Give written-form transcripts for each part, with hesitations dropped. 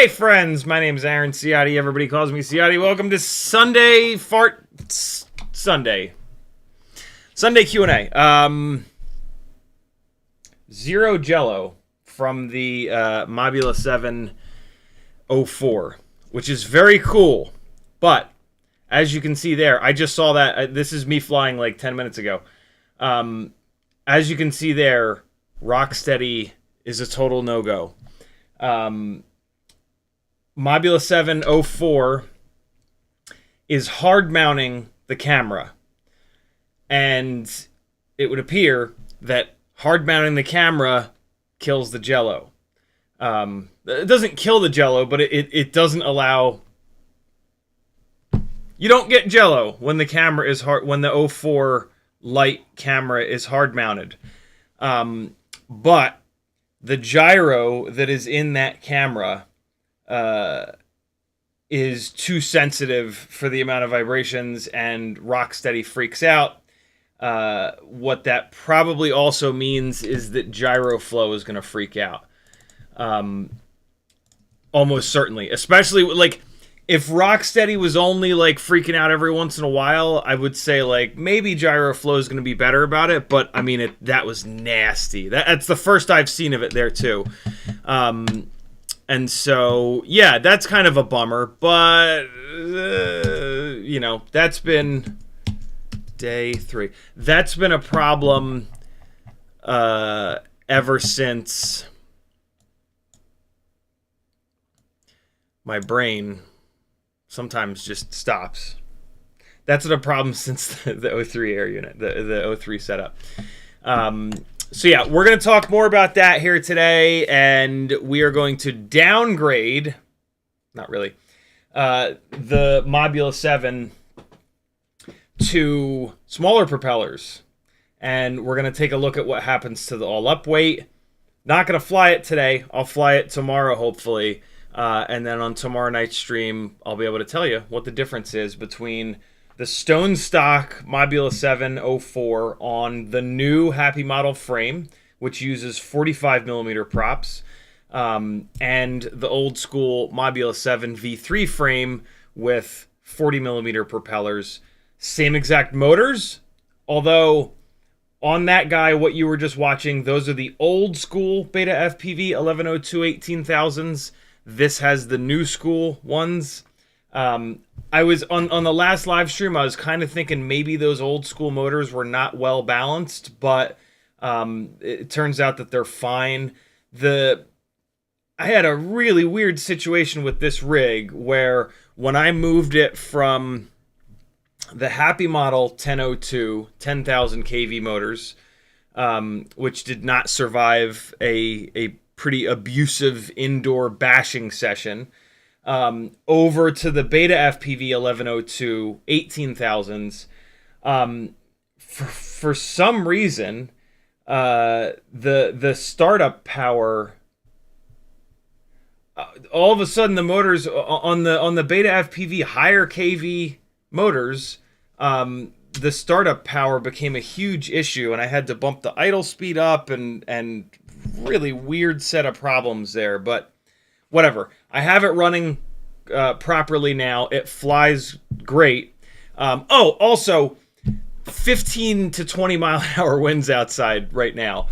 Hey friends, my name is Aaron Ciotti. Everybody calls me Ciotti. Welcome to Sunday Q&A. Zero Jello from the Mob7 O4, which is very cool. But as you can see there, I just saw that. This is me flying like 10 minutes ago. As you can see there, Rocksteady is a total no-go. Mob7 O4 is hard mounting the camera, and it would appear that hard mounting the camera kills the jello. It doesn't kill the jello, but it doesn't allow. You don't get jello when the camera is hard, when the O4 Lite camera is hard mounted. But the gyro that is in that camera is too sensitive for the amount of vibrations, and Rocksteady freaks out. What that probably also means is that gyro flow is going to freak out. Almost certainly. Especially, like, If Rocksteady was only like freaking out every once in a while, I would say like maybe Gyro Flow is going to be better about it. But I mean, that was nasty. That's the first I've seen of it there too. And so yeah, that's kind of a bummer. But you know, that's been day 3. That's been a problem ever since my brain sometimes just stops. That's been a problem since the O3 air unit, the O3 setup. So yeah, we're going to talk more about that here today, and we are going to downgrade, not really, the Mob7 to smaller propellers. And we're going to take a look at what happens to the all-up weight. Not going to fly it today. I'll fly it tomorrow, hopefully. And then on tomorrow night's stream, I'll be able to tell you what the difference is between the stone stock Mob7 O4 on the new HappyModel frame, which uses 45mm props, and the old school Mob7 V3 frame with 40mm propellers. Same exact motors, although on that guy, what you were just watching, those are the old school Beta FPV 1102 18,000s. This has the new school ones. I was on the last live stream, I was kind of thinking maybe those old school motors were not well balanced, but it turns out that they're fine. I had a really weird situation with this rig where when I moved it from the HappyModel 1002 10,000 kV motors, which did not survive a pretty abusive indoor bashing session, over to the Beta FPV 1102 18,000s. For some reason, the startup power, all of a sudden the motors on the Beta FPV higher kV motors, the startup power became a huge issue, and I had to bump the idle speed up, and really weird set of problems there. But whatever, I have it running properly now. It flies great. Oh, also 15 to 20 mile an hour winds outside right now.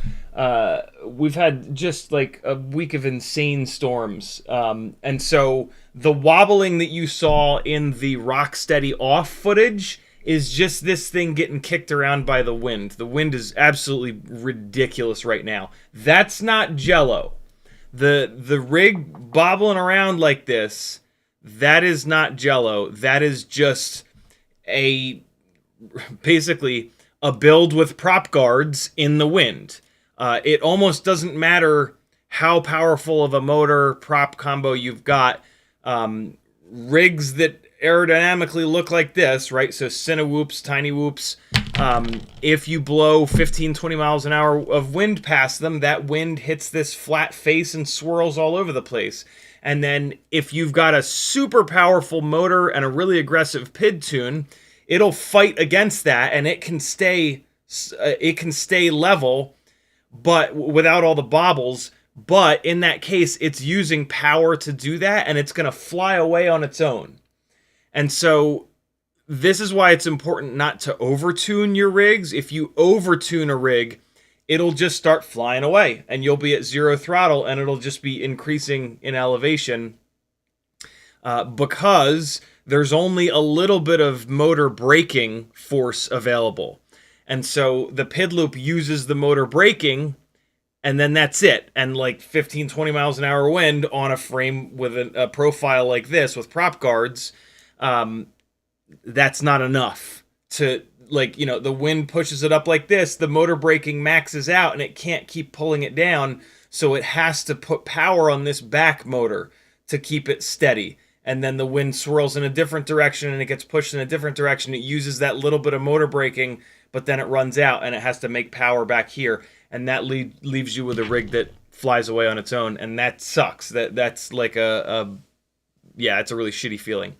We've had just like a week of insane storms, and so the wobbling that you saw in the Rocksteady off footage is just this thing getting kicked around by the wind. The wind is absolutely ridiculous right now. That's not jello. The rig bobbling around like this, that is not jello. That is just basically a build with prop guards in the wind. It almost doesn't matter how powerful of a motor prop combo you've got. Rigs that aerodynamically look like this, right? So Cinewhoops, Tiny Whoops. If you blow 15, 20 miles an hour of wind past them, that wind hits this flat face and swirls all over the place. And then if you've got a super powerful motor and a really aggressive PID tune, it'll fight against that, and it can stay level, but without all the bobbles. But in that case, it's using power to do that, and it's going to fly away on its own. And so this is why it's important not to overtune your rigs. If you overtune a rig, it'll just start flying away, and you'll be at 0 throttle, and it'll just be increasing in elevation because there's only a little bit of motor braking force available. And so the PID loop uses the motor braking, and then that's it. And like 15, 20 miles an hour wind on a frame with a profile like this with prop guards, that's not enough to, like, you know, the wind pushes it up like this, the motor braking maxes out, and it can't keep pulling it down, so it has to put power on this back motor to keep it steady. And then the wind swirls in a different direction, and it gets pushed in a different direction. It uses that little bit of motor braking, but then it runs out, and it has to make power back here, and that leaves you with a rig that flies away on its own, and that sucks. That's like yeah, it's a really shitty feeling.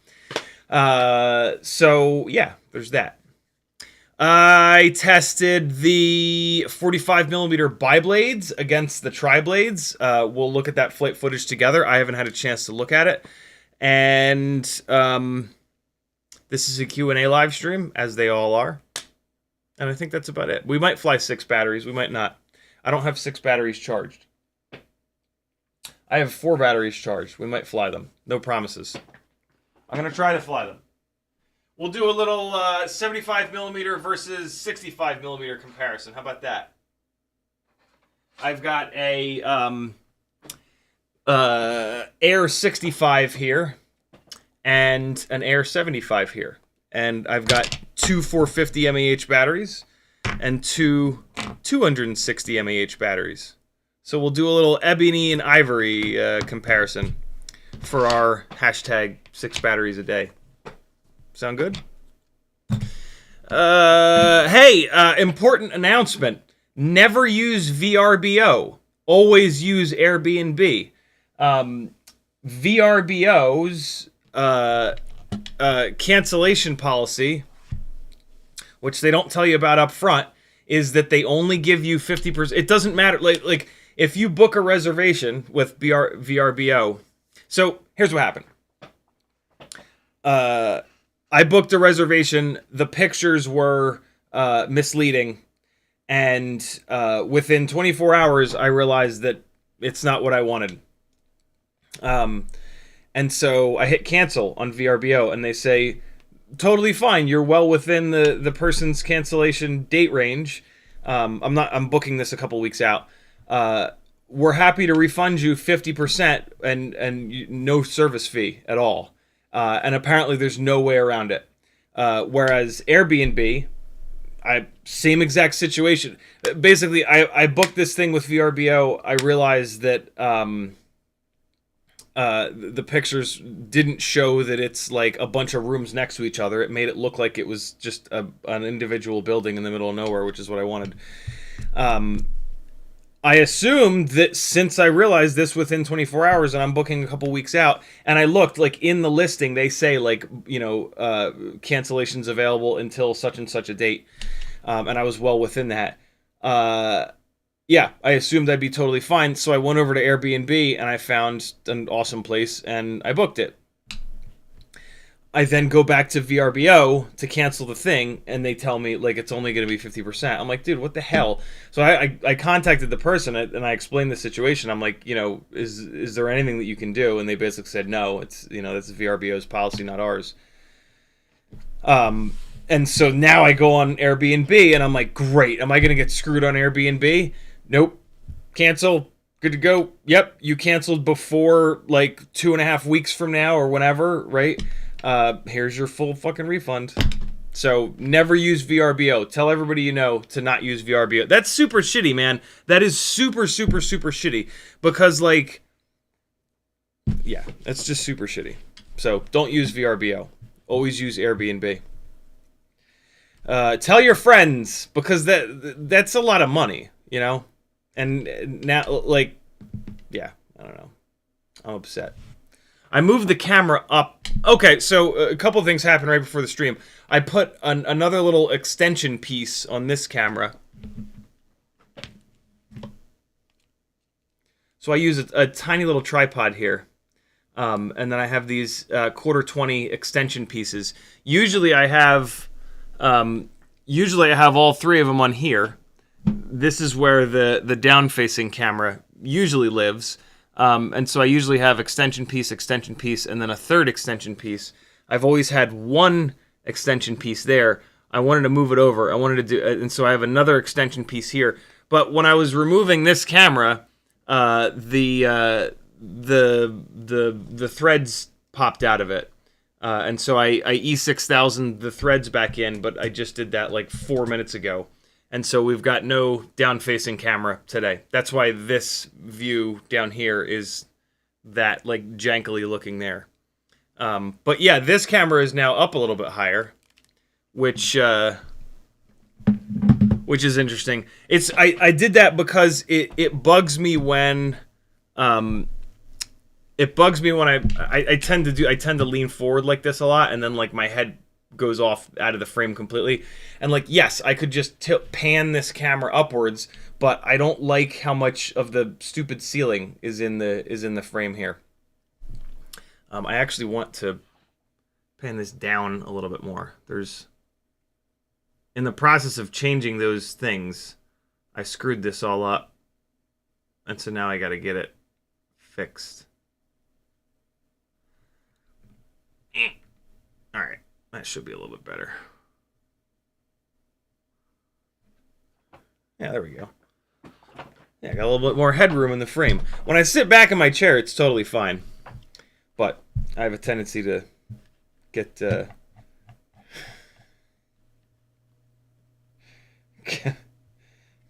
So yeah, there's that. I tested the 45mm biblades against the tri-blades. We'll look at that flight footage together. I haven't had a chance to look at it. And this is a Q&A live stream, as they all are. And I think that's about it. We might fly 6 batteries. We might not. I don't have 6 batteries charged. I have 4 batteries charged. We might fly them. No promises. I'm going to try to fly them. We'll do a little 75mm versus 65mm comparison. How about that? I've got a Air 65 here and an Air 75 here. And I've got 2 450 mAh batteries and 2 260 mAh batteries. So we'll do a little ebony and ivory comparison for our hashtag 6 batteries a day. Sound good? Hey, important announcement. Never use VRBO. Always use Airbnb. VRBO's cancellation policy, which they don't tell you about up front, is that they only give you 50%. It doesn't matter. Like if you book a reservation with VRBO. So here's what happened. I booked a reservation. The pictures were misleading. And within 24 hours, I realized that it's not what I wanted. And so I hit cancel on VRBO, and they say, totally fine. You're well within the person's cancellation date range. I'm booking this a couple weeks out. We're happy to refund you 50% and no service fee at all. And apparently there's no way around it. Whereas Airbnb, same exact situation. Basically, I booked this thing with VRBO. I realized that the pictures didn't show that it's like a bunch of rooms next to each other. It made it look like it was just an individual building in the middle of nowhere, which is what I wanted. I assumed that since I realized this within 24 hours and I'm booking a couple weeks out, and I looked, like, in the listing, they say, like, you know, cancellations available until such and such a date. And I was well within that. Yeah, I assumed I'd be totally fine. So I went over to Airbnb and I found an awesome place and I booked it. I then go back to VRBO to cancel the thing, and they tell me, like, it's only going to be 50%. I'm like, dude, what the hell? So I contacted the person, and I explained the situation. I'm like, you know, is there anything that you can do? And they basically said, no, it's, you know, that's VRBO's policy, not ours. And so now I go on Airbnb, and I'm like, great. Am I going to get screwed on Airbnb? Nope. Cancel. Good to go. Yep, you canceled before, like, 2.5 weeks from now or whenever, right? Here's your full fucking refund. So never use VRBO. Tell everybody you know to not use VRBO. That's super shitty, man. That is super, super, super shitty. Because, like, yeah, that's just super shitty. So don't use VRBO. Always use Airbnb. Tell your friends, because that's a lot of money, you know? And now, like, yeah, I don't know. I'm upset. I moved the camera up. Okay, so a couple things happened right before the stream. I put another little extension piece on this camera. So I use a tiny little tripod here. And then I have these 1/4-20 extension pieces. Usually I have all 3 of them on here. This is where the down-facing camera usually lives. And so I usually have extension piece, and then a third extension piece. I've always had one extension piece there. I wanted to move it over. I wanted to do, and so I have another extension piece here. But when I was removing this camera, the threads popped out of it, and so I E6000 the threads back in. But I just did that like 4 minutes ago. And so we've got no down-facing camera today. That's why this view down here is that, like, jankily looking there. But yeah, this camera is now up a little bit higher, which is interesting. I did that because it bugs me when I tend to lean forward like this a lot, and then, like, my head goes off out of the frame completely. And, like, yes, I could just pan this camera upwards, but I don't like how much of the stupid ceiling is in the frame here. I actually want to pan this down a little bit more. There's, in the process of changing those things, I screwed this all up. And so now I got to get it fixed. All right, that should be a little bit better. Yeah, there we go. Yeah, I got a little bit more headroom in the frame. When I sit back in my chair, it's totally fine. But I have a tendency to get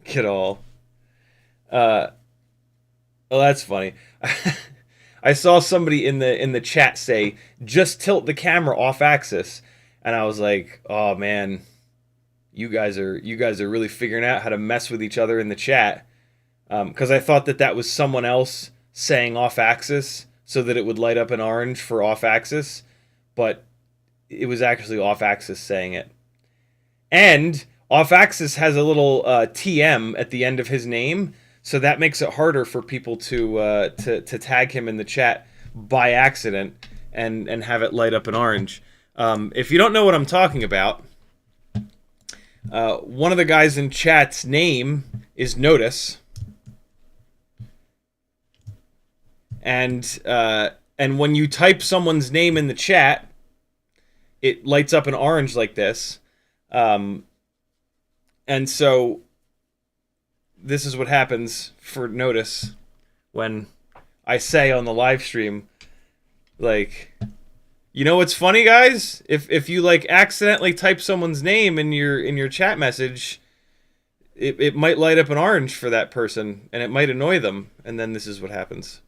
get all well, that's funny. I saw somebody in the chat say, just tilt the camera off axis, and I was like, oh man, you guys are really figuring out how to mess with each other in the chat, because I thought that was someone else saying off axis so that it would light up an orange for off axis, but it was actually off axis saying it. And off axis has a little TM at the end of his name, so that makes it harder for people to tag him in the chat by accident and have it light up an orange. If you don't know what I'm talking about, one of the guys in chat's name is Notice, and when you type someone's name in the chat, it lights up an orange like this, and so this is what happens for Notice when I say on the live stream, like, you know what's funny, guys? If you like accidentally type someone's name in your chat message, it might light up an orange for that person, and it might annoy them, and then this is what happens.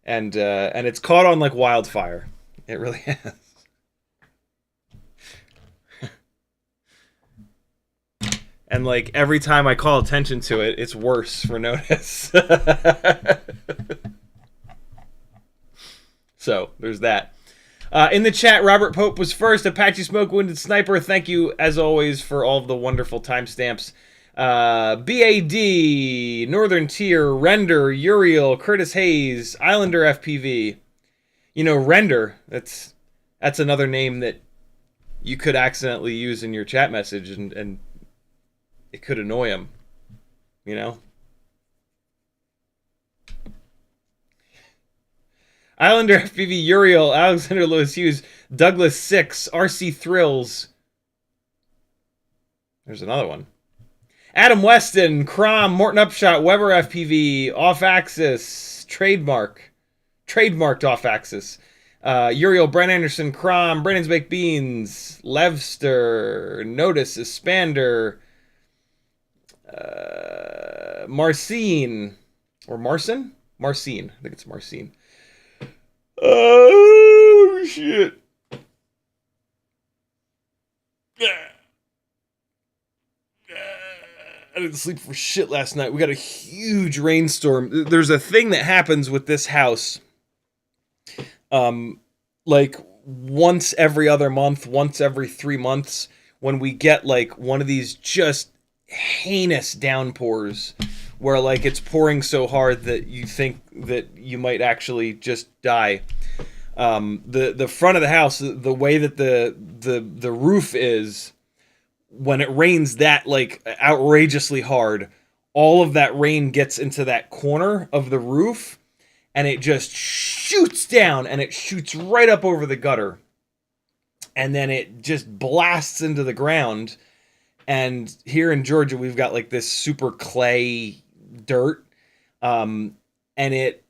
and it's caught on like wildfire. It really has. And like every time I call attention to it, it's worse for Notice. So there's that. In the chat, Robert Pope was first. Apache Smoke Wounded Sniper, thank you as always for all of the wonderful timestamps. BAD, Northern Tier, Render, Uriel, Curtis Hayes, Islander FPV. You know, Render, that's another name that you could accidentally use in your chat message, and it could annoy him, you know? Islander FPV, Uriel, Alexander Lewis Hughes, Douglas 6, RC Thrills. There's another one. Adam Weston, Crom, Morton Upshot, Weber FPV, Off Axis, Trademarked Off Axis. Uriel, Brent Anderson, Crom, Brandon's Baked Beans, Levster, Notice, Espander, Marcine, or Marcin? Marcine. I think it's Marcine. Oh, shit. I didn't sleep for shit last night. We got a huge rainstorm. There's a thing that happens with this house. Like once every other month, once every 3 months, when we get like one of these just heinous downpours where like it's pouring so hard that you think that you might actually just die. The front of the house, the way that the roof is, when it rains that like outrageously hard, all of that rain gets into that corner of the roof and it just shoots down and it shoots right up over the gutter. And then it just blasts into the ground. And here in Georgia, we've got like this super clay dirt, and it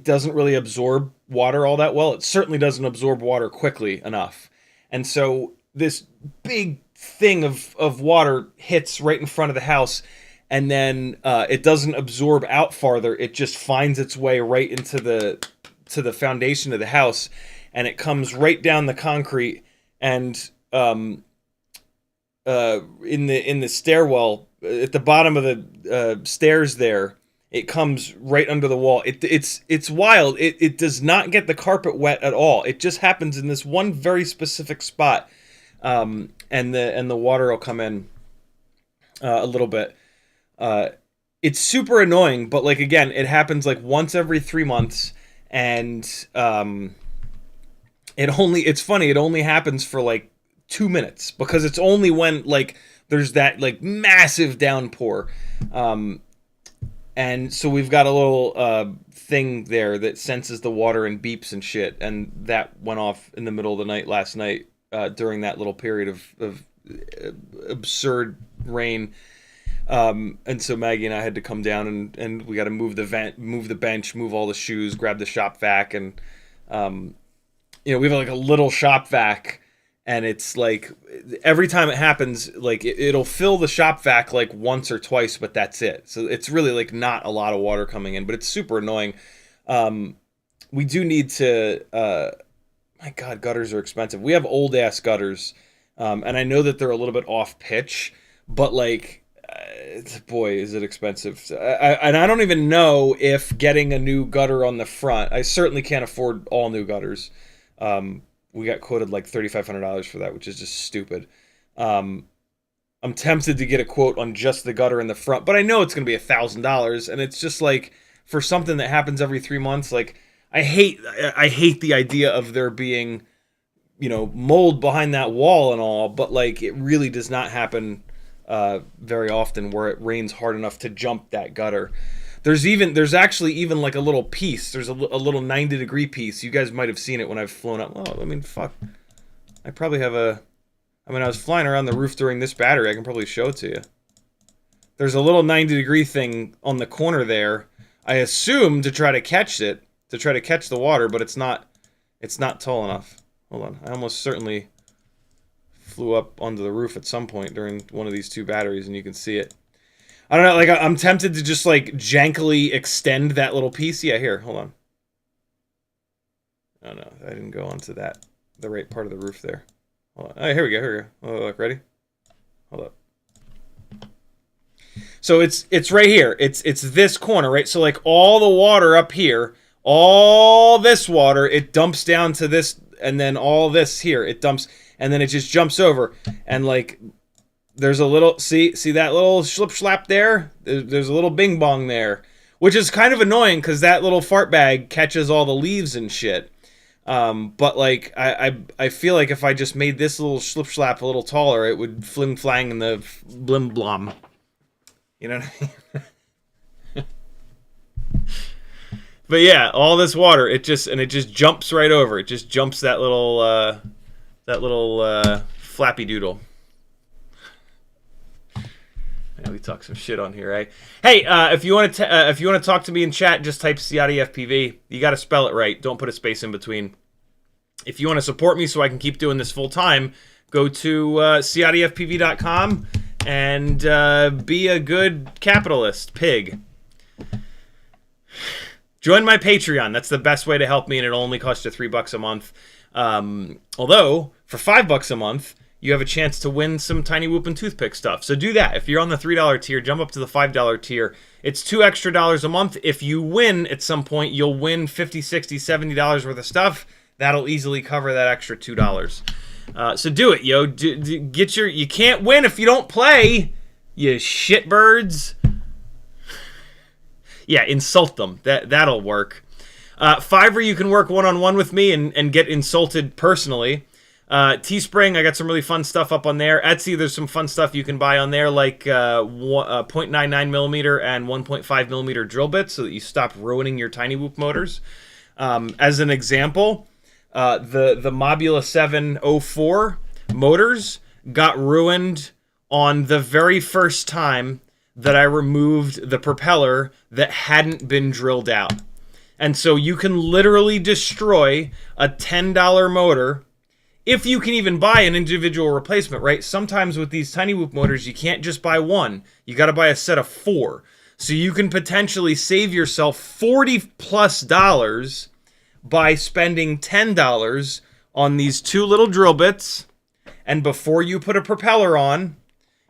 doesn't really absorb water all that well. It certainly doesn't absorb water quickly enough. And so this big thing of water hits right in front of the house, and then it doesn't absorb out farther. It just finds its way right into the foundation of the house, and it comes right down the concrete, and in the stairwell at the bottom of the stairs there, it comes right under the wall. It's wild. It does not get the carpet wet at all. It just happens in this one very specific spot, and the water will come in a little bit. it's super annoying, but like again, it happens like once every 3 months, and it's funny, it only happens for like 2 minutes, because it's only when like there's that like massive downpour. And so we've got a little thing there that senses the water and beeps and shit, and that went off in the middle of the night last night during that little period of absurd rain. And so Maggie and I had to come down, and we got to move the bench, move all the shoes, grab the shop vac, and we have like a little shop vac, and it's like every time it happens, like it'll fill the shop vac like once or twice, but that's it. So it's really like not a lot of water coming in, but it's super annoying. We do need to, my God, gutters are expensive. We have old ass gutters, and I know that they're a little bit off pitch, but like, boy, is it expensive. And I don't even know if getting a new gutter on the front, I certainly can't afford all new gutters. We got quoted like $3,500 for that, which is just stupid. I'm tempted to get a quote on just the gutter in the front, but I know it's going to be $1,000, and it's just like, for something that happens every 3 months, like I hate the idea of there being, mold behind that wall and all, but like it really does not happen very often where it rains hard enough to jump that gutter. There's actually even like a little piece. There's a little 90-degree piece. You guys might have seen it when I've flown up. Oh, I mean, fuck. I probably have I was flying around the roof during this battery. I can probably show it to you. There's a little 90-degree thing on the corner there. I assume to try to catch it, to try to catch the water, but it's not tall enough. Hold on. I almost certainly flew up onto the roof at some point during one of these two batteries, and you can see it. I don't know, like, I'm tempted to just, like, jankily extend that little piece. Yeah, here, hold on. Oh, no, I didn't go onto the right part of the roof there. Hold on. Oh, here we go. Oh, look, ready? Hold up. So it's right here. It's this corner, right? So, like, all the water up here, all this water, it dumps down to this, and then all this here, it dumps, and then it just jumps over, and, like... There's a little, see that little schlip-schlap there? There's a little bing-bong there, which is kind of annoying because that little fart bag catches all the leaves and shit. But, like, I feel like if I just made this little schlip-schlap a little taller, it would fling-flang in the blim-blom. You know what I mean? But yeah, all this water, it just jumps right over. It just jumps that little flappy doodle. Yeah, we talk some shit on here, right? Hey, if you want to talk to me in chat, just type CiottiFPV. You got to spell it right. Don't put a space in between. If you want to support me so I can keep doing this full time, go to CiottiFPV.com and be a good capitalist pig. Join my Patreon. That's the best way to help me, and it'll only cost you $3 a month. Although for $5 a month, you have a chance to win some Tiny Whoop and Toothpick stuff. So do that. If you're on the $3 tier, jump up to the $5 tier. It's $2 extra a month. If you win at some point, you'll win $50, $60, $70 worth of stuff. That'll easily cover that extra $2. So do it, yo. You can't win if you don't play, you shitbirds. Yeah, insult them. That'll work. Fiverr, you can work one-on-one with me and get insulted personally. Teespring, I got some really fun stuff up on there. Etsy, there's some fun stuff you can buy on there, like 0.99 millimeter and 1.5 millimeter drill bits, so that you stop ruining your Tiny Whoop motors. As an example, the Mob7 O4 motors got ruined on the very first time that I removed the propeller that hadn't been drilled out. And so you can literally destroy a $10 motor if you can even buy an individual replacement, right? Sometimes with these Tiny Whoop motors, you can't just buy one. You got to buy a set of 4. So you can potentially save yourself $40+ by spending $10 on these 2 little drill bits. And before you put a propeller on,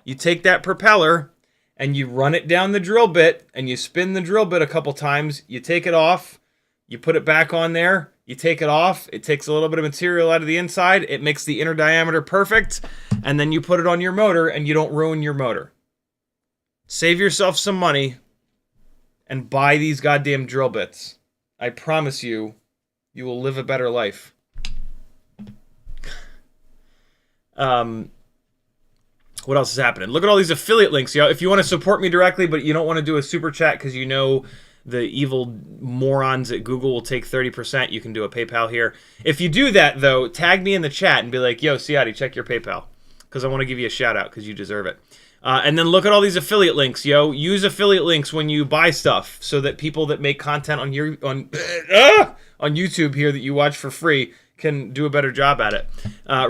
you take that propeller and you run it down the drill bit and you spin the drill bit a couple times. You take it off, you put it back on there. You take it off, it takes a little bit of material out of the inside, it makes the inner diameter perfect, and then you put it on your motor and you don't ruin your motor. Save yourself some money and buy these goddamn drill bits. I promise you, you will live a better life. What else is happening? Look at all these affiliate links. You know, if you want to support me directly, but you don't want to do a super chat because you know the evil morons at Google will take 30%, you can do a PayPal here. If you do that, though, tag me in the chat and be like, yo, Ciotti, check your PayPal, because I want to give you a shout out because you deserve it. And then look at all these affiliate links, yo. Use affiliate links when you buy stuff so that people that make content on YouTube here that you watch for free can do a better job at it.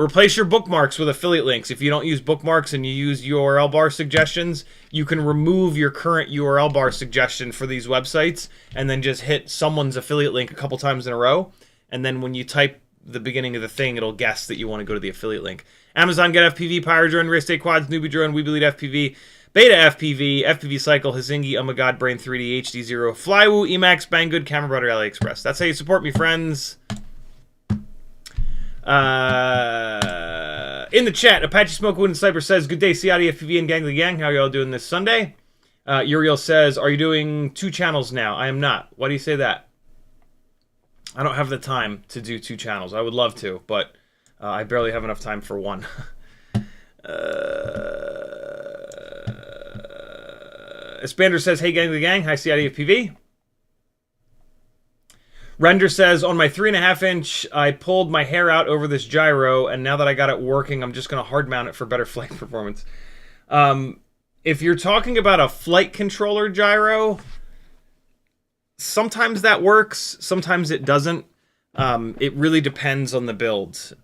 Replace your bookmarks with affiliate links. If you don't use bookmarks and you use URL bar suggestions, you can remove your current URL bar suggestion for these websites and then just hit someone's affiliate link a couple times in a row. And then when you type the beginning of the thing, it'll guess that you want to go to the affiliate link. Amazon Get FPV, Pyro Drone, Race Day Quads, Newbie Drone, We Believe FPV, Beta FPV, FPV Cycle, Hazingi, Oh My God, Brain 3D, HD0, Flywoo, Emacs, Banggood, Camera Butter, AliExpress. That's how you support me, friends. In the chat, Apache Smoke Wooden Sniper says, good day, Ciotti, FPV, and Gangly Gang. How are y'all doing this Sunday? Uriel says, are you doing 2 channels now? I am not. Why do you say that? I don't have the time to do 2 channels. I would love to, but I barely have enough time for 1. Espander says, hey, Gangly Gang. Hi, Ciotti, FPV. Render says, on my 3.5-inch, I pulled my hair out over this gyro, and now that I got it working, I'm just going to hard mount it for better flight performance. If you're talking about a flight controller gyro, sometimes that works, sometimes it doesn't. It really depends on the build.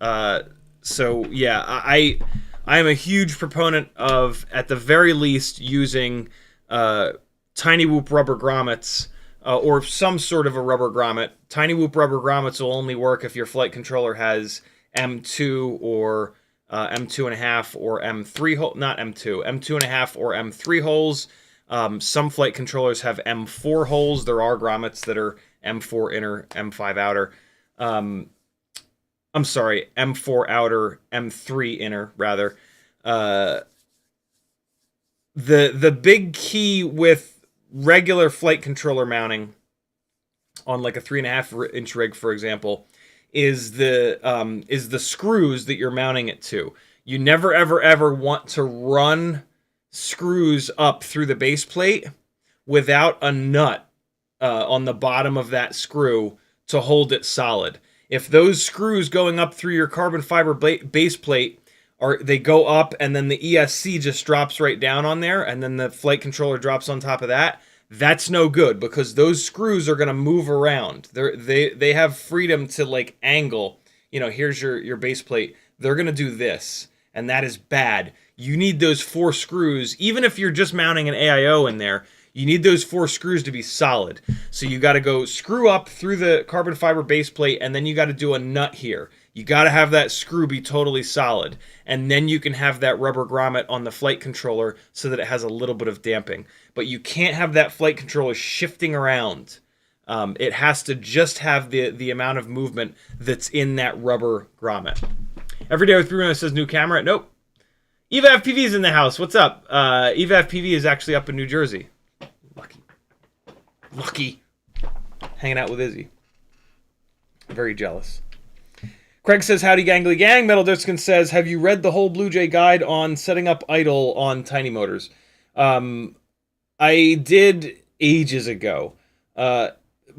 So, yeah, I am a huge proponent of, at the very least, using tiny whoop rubber grommets, or some sort of a rubber grommet. Tiny whoop rubber grommets will only work if your flight controller has M2 or M2.5 or M3 hole, not M2, M2.5 or M3 holes. Some flight controllers have M4 holes. There are grommets that are M4 inner, M5 outer. I'm sorry, M4 outer, M3 inner, rather. The big key with regular flight controller mounting on like a 3.5-inch rig, for example, is the screws that you're mounting it to. You never, ever, ever want to run screws up through the base plate without a nut on the bottom of that screw to hold it solid. If those screws going up through your carbon fiber base plate they go up and then the ESC just drops right down on there and then the flight controller drops on top of that, that's no good because those screws are going to move around. They have freedom to like angle. You know, here's your base plate. They're going to do this, and that is bad. You need those 4 screws, even if you're just mounting an AIO in there, you need those 4 screws to be solid. So you got to go screw up through the carbon fiber base plate, and then you got to do a nut here. You got to have that screw be totally solid, and then you can have that rubber grommet on the flight controller so that it has a little bit of damping. But you can't have that flight controller shifting around. It has to just have the amount of movement that's in that rubber grommet. Every day with 3 says new camera. Nope. Eva FPV is in the house. What's up? Eva FPV is actually up in New Jersey. Lucky. Hanging out with Izzy. Very jealous. Craig says, howdy gangly gang. Metal Diskin says, have you read the whole bluejay guide on setting up idle on tiny motors? I did ages ago.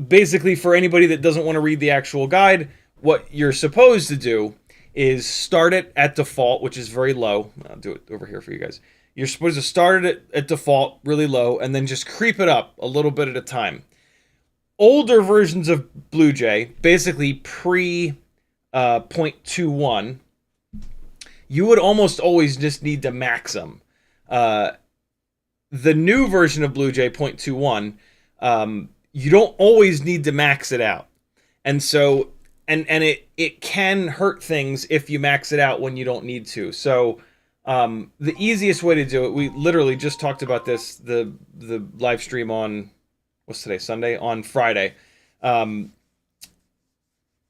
Basically, for anybody that doesn't want to read the actual guide, what you're supposed to do is start it at default, which is very low. I'll do it over here for you guys. You're supposed to start it at default, really low, and then just creep it up a little bit at a time. Older versions of bluejay, basically pre 0.21, you would almost always just need to max them. The new version of bluejay 0.21, you don't always need to max it out. And so, and it can hurt things if you max it out when you don't need to. So the easiest way to do it, we literally just talked about this, the live stream on, what's today, Sunday? On Friday.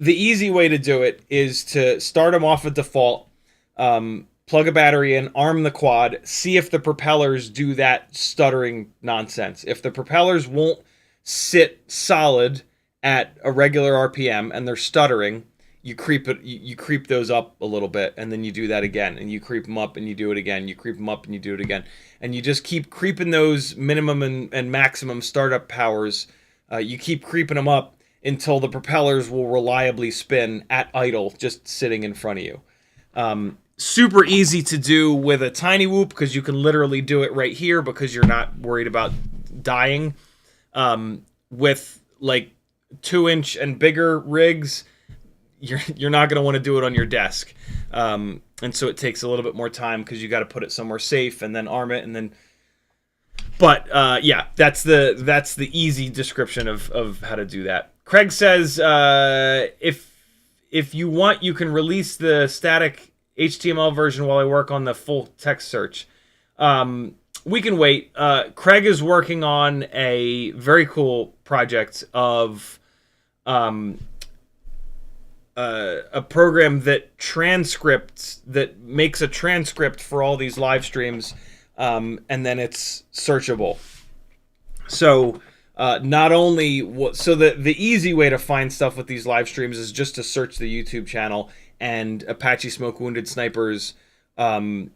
The easy way to do it is to start them off at default, plug a battery in, arm the quad, see if the propellers do that stuttering nonsense. If the propellers won't sit solid at a regular RPM and they're stuttering, you creep it, you creep those up a little bit, and then you do that again, and you creep them up and you do it again, you creep them up and you do it again, and you just keep creeping those minimum and maximum startup powers. You keep creeping them up until the propellers will reliably spin at idle, just sitting in front of you. Super easy to do with a tiny whoop because you can literally do it right here because you're not worried about dying. With like 2-inch and bigger rigs, you're not going to want to do it on your desk, and so it takes a little bit more time because you got to put it somewhere safe and then arm it and then. But yeah, that's the easy description of how to do that. Craig says if you want, you can release the static HTML version while I work on the full text search. We can wait. Craig is working on a very cool project of a program that makes a transcript for all these live streams, and then it's searchable. So not only the easy way to find stuff with these live streams is just to search the YouTube channel, and Apache Smoke Wounded Snipers time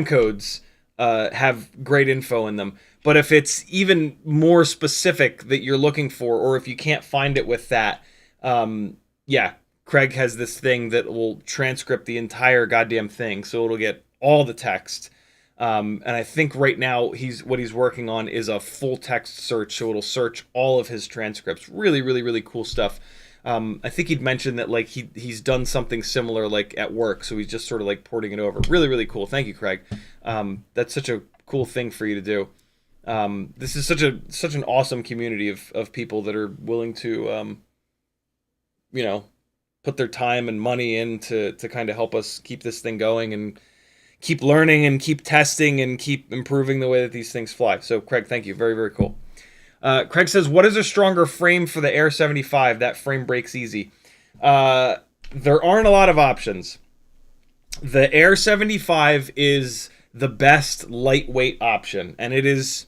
codes have great info in them. But if it's even more specific that you're looking for, or if you can't find it with that, yeah, Craig has this thing that will transcript the entire goddamn thing, so it'll get all the text. And I think right now what he's working on is a full text search, so it'll search all of his transcripts. Really, really, really cool stuff. I think he'd mentioned that like he's done something similar like at work, so he's just sort of like porting it over. Really, really cool. Thank you, Craig. That's such a cool thing for you to do. This is such an awesome community of people that are willing to put their time and money in to kind of help us keep this thing going and keep learning and keep testing and keep improving the way that these things fly. So Craig, thank you. Very, very cool. Craig says, what is a stronger frame for the Air 75? That frame breaks easy. There aren't a lot of options. The Air 75 is the best lightweight option, and it is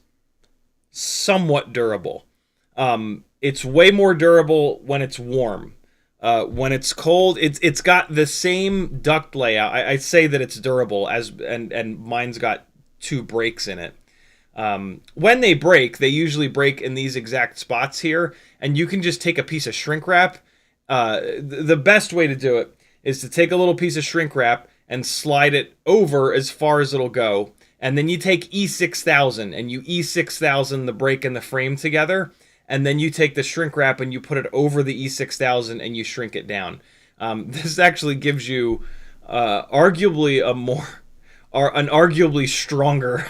somewhat durable. It's way more durable when it's warm. When it's cold, it's got the same duct layout. I say that it's durable, and mine's got 2 breaks in it. When they break, they usually break in these exact spots here, and you can just take a piece of shrink wrap. The best way to do it is to take a little piece of shrink wrap and slide it over as far as it'll go, and then you take E6000 and you E6000 the break and the frame together, and then you take the shrink wrap and you put it over the E6000 and you shrink it down. This actually gives you arguably an arguably stronger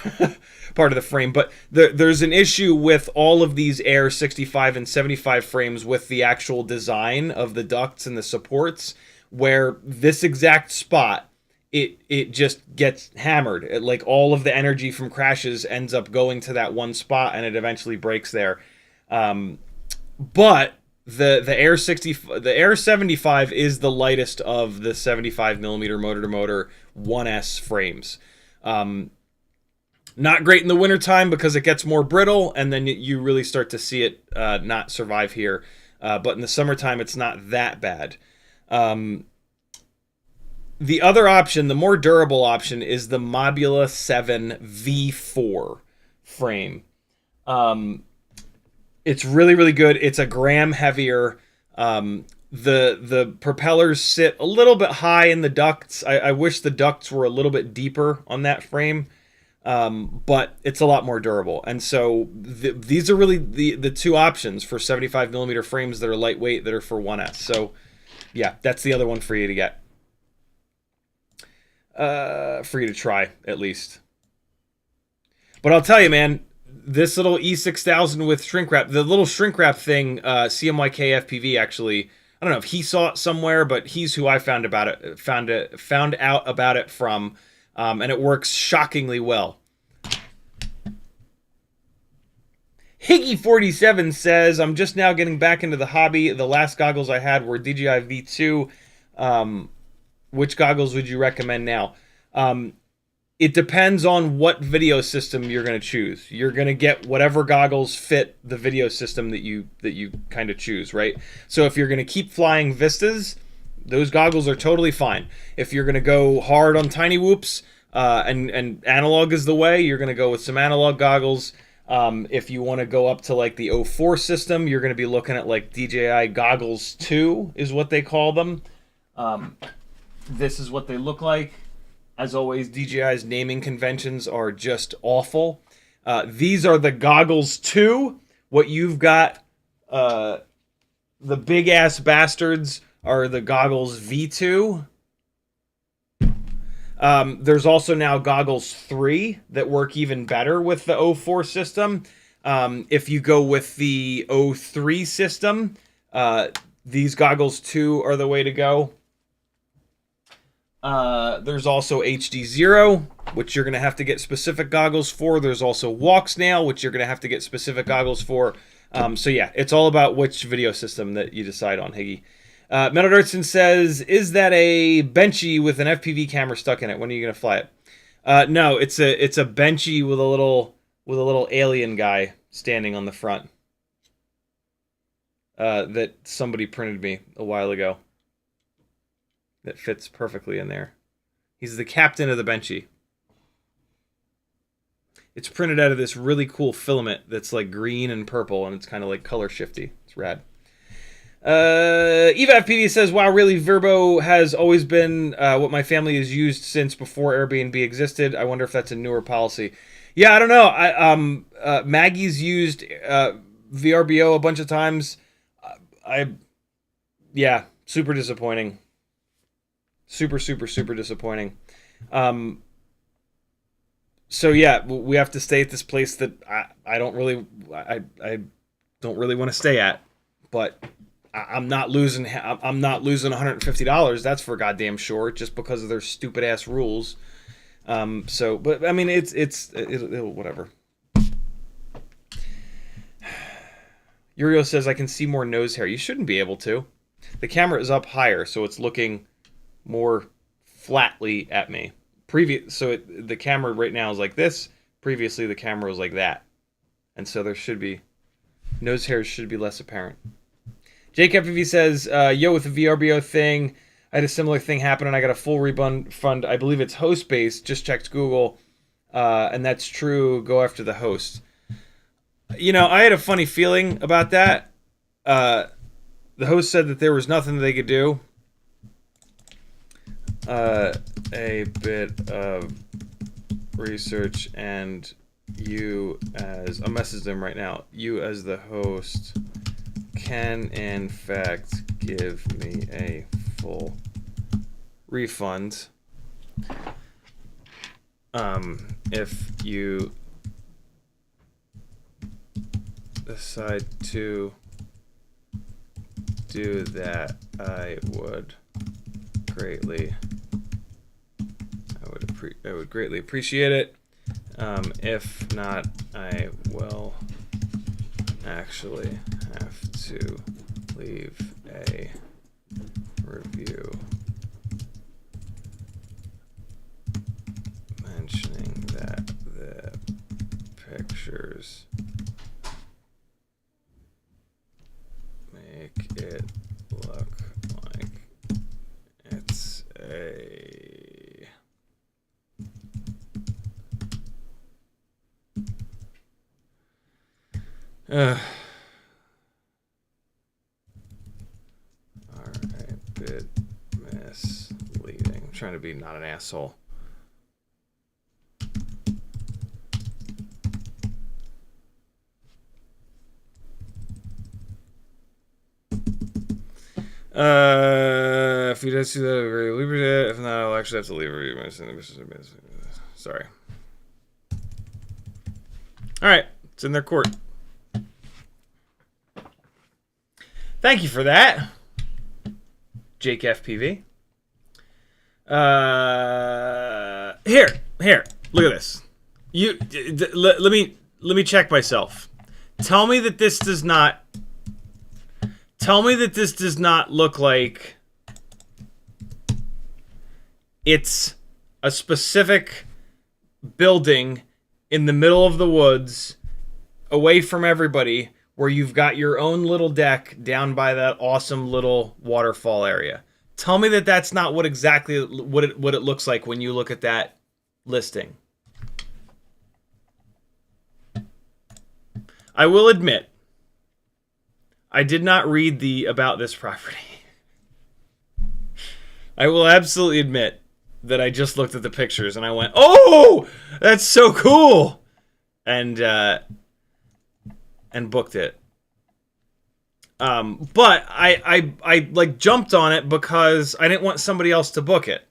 part of the frame, but there's an issue with all of these Air 65 and 75 frames with the actual design of the ducts and the supports, where this exact spot, it just gets hammered. Like all of the energy from crashes ends up going to that one spot, and it eventually breaks there. But the Air 75 is the lightest of the 75mm motor to motor 1S frames. Not great in the wintertime because it gets more brittle, and then you really start to see it not survive here. But in the summertime, it's not that bad. The other option, the more durable option, is the Mob7 V4 frame. It's really, really good. It's a gram heavier. The propellers sit a little bit high in the ducts. I wish the ducts were a little bit deeper on that frame. But it's a lot more durable. And so these are really the 2 options for 75mm frames that are lightweight, that are for 1S. So yeah, that's the other one for you to get. For you to try, at least. But I'll tell you, man, this little E6000 with shrink wrap, the little shrink wrap thing, CiottiFPV actually, I don't know if he saw it somewhere, but he's who I found out about it from. And it works shockingly well. Higgy47 says, I'm just now getting back into the hobby. The last goggles I had were DJI V2. Which goggles would you recommend now? it depends on what video system you're going to choose. You're going to get whatever goggles fit the video system that you kind of choose, right? So if you're going to keep flying Vistas, those goggles are totally fine. If you're going to go hard on tiny whoops and analog is the way, you're going to go with some analog goggles. If you want to go up to like the O4 system, you're going to be looking at like DJI Goggles 2 is what they call them. This is what they look like. As always, DJI's naming conventions are just awful. These are the Goggles 2. What you've got, the big-ass bastards, are the Goggles V2. There's also now Goggles 3 that work even better with the O4 system. If you go with the O3 system, these Goggles 2 are the way to go. There's also HD0, which you're going to have to get specific goggles for. There's also Walk Snail, which you're going to have to get specific goggles for. So yeah, it's all about which video system that you decide on, Higgy. Metal Dirtson says, is that a Benchy with an FPV camera stuck in it? When are you going to fly it? No, it's a Benchy with a little alien guy standing on the front. That somebody printed me a while ago. That fits perfectly in there. He's the captain of the Benchy. It's printed out of this really cool filament that's like green and purple, and it's kind of like color shifty. It's rad. Eva FPV says, wow, really, Verbo has always been what my family has used since before Airbnb existed. I wonder if that's a newer policy. Yeah, I don't know. Maggie's used VRBO a bunch of times. Yeah, super disappointing. Super disappointing. So yeah, we have to stay at this place that I don't really want to stay at, but I'm not losing $150. That's for goddamn sure, just because of their stupid ass rules. So, but I mean, it'll whatever. Uriel says, I can see more nose hair. You shouldn't be able to. The camera is up higher, so it's looking more flatly at me. The camera right now is like this. Previously, the camera was like that. And so there should be... nose hairs should be less apparent. Jake FPV says, yo, with the VRBO thing, I had a similar thing happen and I got a full refund. I believe it's host-based. Just checked Google. And that's true. Go after the host. You know, I had a funny feeling about that. The host said that there was nothing that they could do. A bit of research, and you as... I'll message them right now. You as the host can, in fact, give me a full refund. If you decide to do that, I would greatly appreciate it. If not, I will actually have to leave a review mentioning that the pictures make it look like it's a... are a bit misleading. I'm trying to be not an asshole. If you don't see that, very leave it. If not, I'll actually have to leave it. Sorry. All right, it's in their court. Thank you for that, Jake FPV. Here, look at this. Let me check myself. Tell me that this does not look like it's a specific building in the middle of the woods, away from everybody, where you've got your own little deck down by that awesome little waterfall area. Tell me that that's not what exactly what it looks like when you look at that listing. I will admit, I did not read the about this property. I will absolutely admit that I just looked at the pictures and I went, "Oh, that's so cool," and booked it. But I like jumped on it because I didn't want somebody else to book it,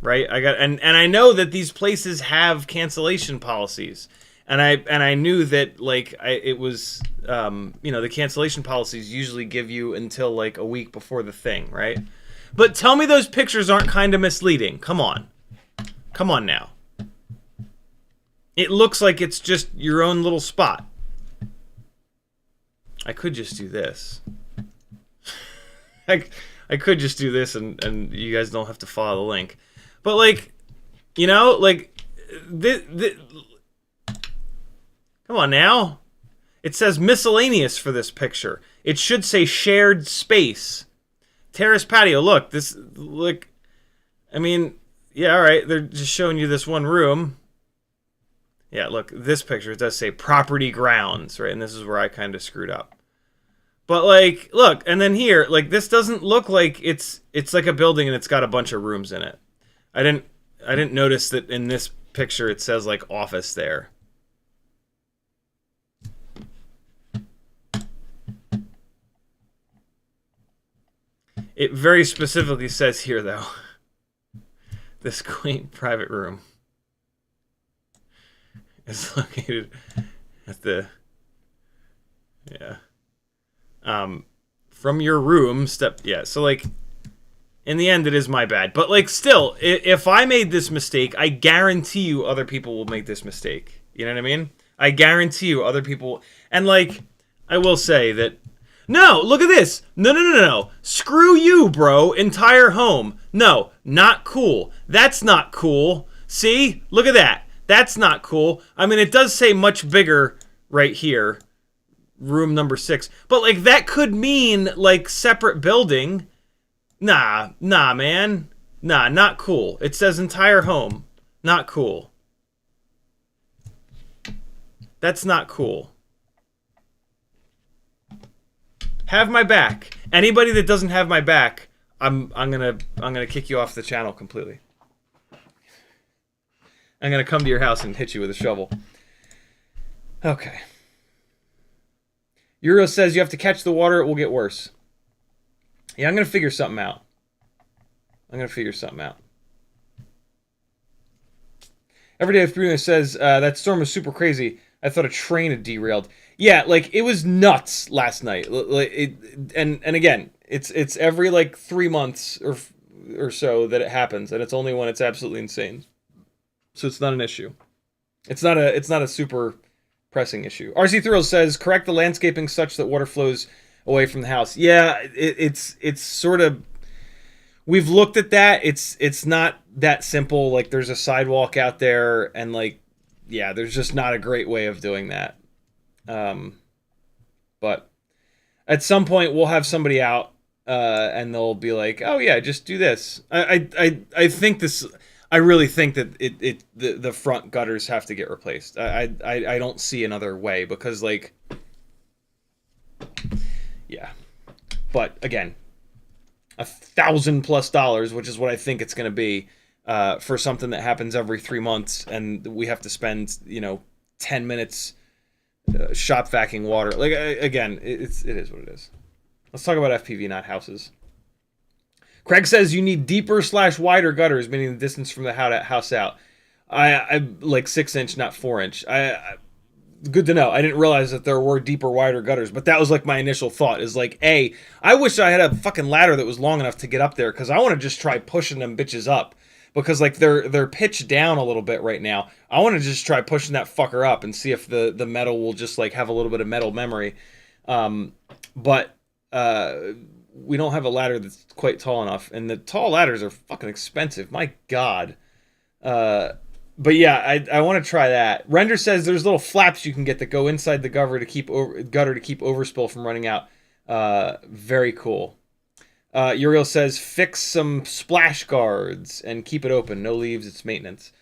right? And I know that these places have cancellation policies, and I knew that like it was you know, the cancellation policies usually give you until like a week before the thing, right? But tell me those pictures aren't kind of misleading. Come on now. It looks like it's just your own little spot. I could just do this. I could just do this and you guys don't have to follow the link. But like, you know, like come on now. It says miscellaneous for this picture. It should say shared space. Terrace patio. Look, I mean, yeah, all right. They're just showing you this one room. Yeah, look, this picture, it does say property grounds, right? And this is where I kind of screwed up. But like, look, and then here, like this doesn't look like it's like a building and it's got a bunch of rooms in it. I didn't notice that in this picture it says like office there. It very specifically says here though, this quaint private room is located at the, yeah. From your room, so like, in the end, it is my bad. But like, still, if I made this mistake, I guarantee you other people will make this mistake. You know what I mean? I guarantee you other people, and like, I will say that, no, look at this. No. Screw you, bro. Entire home. No, not cool. That's not cool. See? Look at that. That's not cool. I mean, it does say much bigger right here. Room number 6. But, like, that could mean, like, separate building. Nah, man. Nah, not cool. It says entire home. Not cool. That's not cool. Have my back. Anybody that doesn't have my back, I'm gonna kick you off the channel completely. I'm gonna come to your house and hit you with a shovel. Okay. Euro says you have to catch the water, it will get worse. Yeah, I'm gonna figure something out. Everyday FPV says that storm was super crazy. I thought a train had derailed. Yeah, like it was nuts last night. And again, it's every like 3 months or so that it happens, and it's only when it's absolutely insane. So it's not an issue. It's not a super pressing issue. RC Thrills says correct the landscaping such that water flows away from the house. Yeah, it's sort of. We've looked at that. It's not that simple. Like there's a sidewalk out there, and like. Yeah, there's just not a great way of doing that. But at some point we'll have somebody out and they'll be like, "Oh yeah, just do this." I think this. I really think that the front gutters have to get replaced. I don't see another way because like, yeah. But again, $1,000+ which is what I think it's going to be. For something that happens every 3 months, and we have to spend 10 minutes shop vacuuming water. Like again, it is what it is. Let's talk about FPV, not houses. Craig says you need deeper / wider gutters, meaning the distance from the house out. I like 6-inch, not 4-inch. Good to know. I didn't realize that there were deeper, wider gutters, but that was like my initial thought. Is like, I wish I had a fucking ladder that was long enough to get up there because I want to just try pushing them bitches up. Because like they're pitched down a little bit right now. I want to just try pushing that fucker up and see if the metal will just like have a little bit of metal memory. But we don't have a ladder that's quite tall enough, and the tall ladders are fucking expensive. My God, But yeah, I want to try that. Render says there's little flaps you can get that go inside the gutter to keep overspill from running out. Very cool. Uriel says fix some splash guards and keep it open. No leaves. It's maintenance.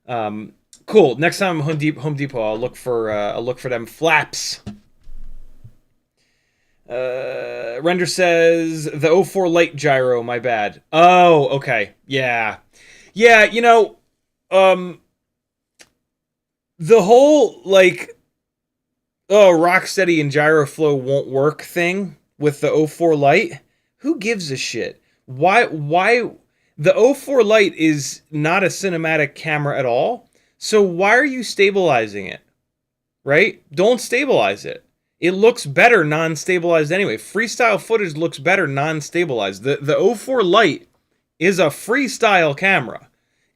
Cool. Next time I'm Home Depot, I'll look for them flaps. Render says the O4 lite gyro. My bad. Oh, okay. Yeah. You know, the whole like, oh, Rocksteady and gyro flow won't work thing with the O4 lite. Who gives a shit? Why the O4 lite is not a cinematic camera at all. So why are you stabilizing it? Right? Don't stabilize it. It looks better non-stabilized anyway. Freestyle footage looks better non-stabilized. The O4 lite is a freestyle camera.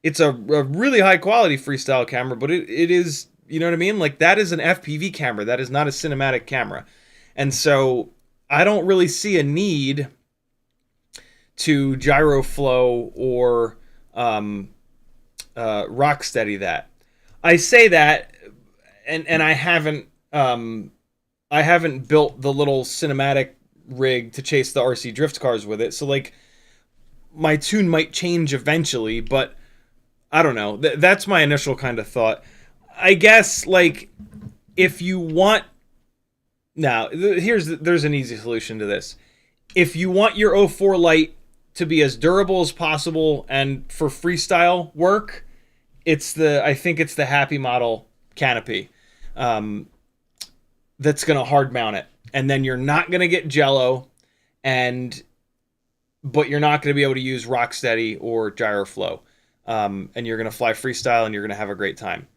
It's a really high quality freestyle camera, but it is, you know what I mean? Like, that is an FPV camera. That is not a cinematic camera. And so I don't really see a need to gyro flow or Rocksteady that. I say that, and I haven't built the little cinematic rig to chase the RC drift cars with it. So like, my tune might change eventually, but I don't know. That's my initial kind of thought. I guess, like, if you want... Now, there's an easy solution to this. If you want your O4 lite to be as durable as possible and for freestyle work, I think it's the HappyModel canopy. That's going to hard mount it. And then you're not going to get jello, but you're not going to be able to use Rocksteady or gyro flow. And you're going to fly freestyle and you're going to have a great time.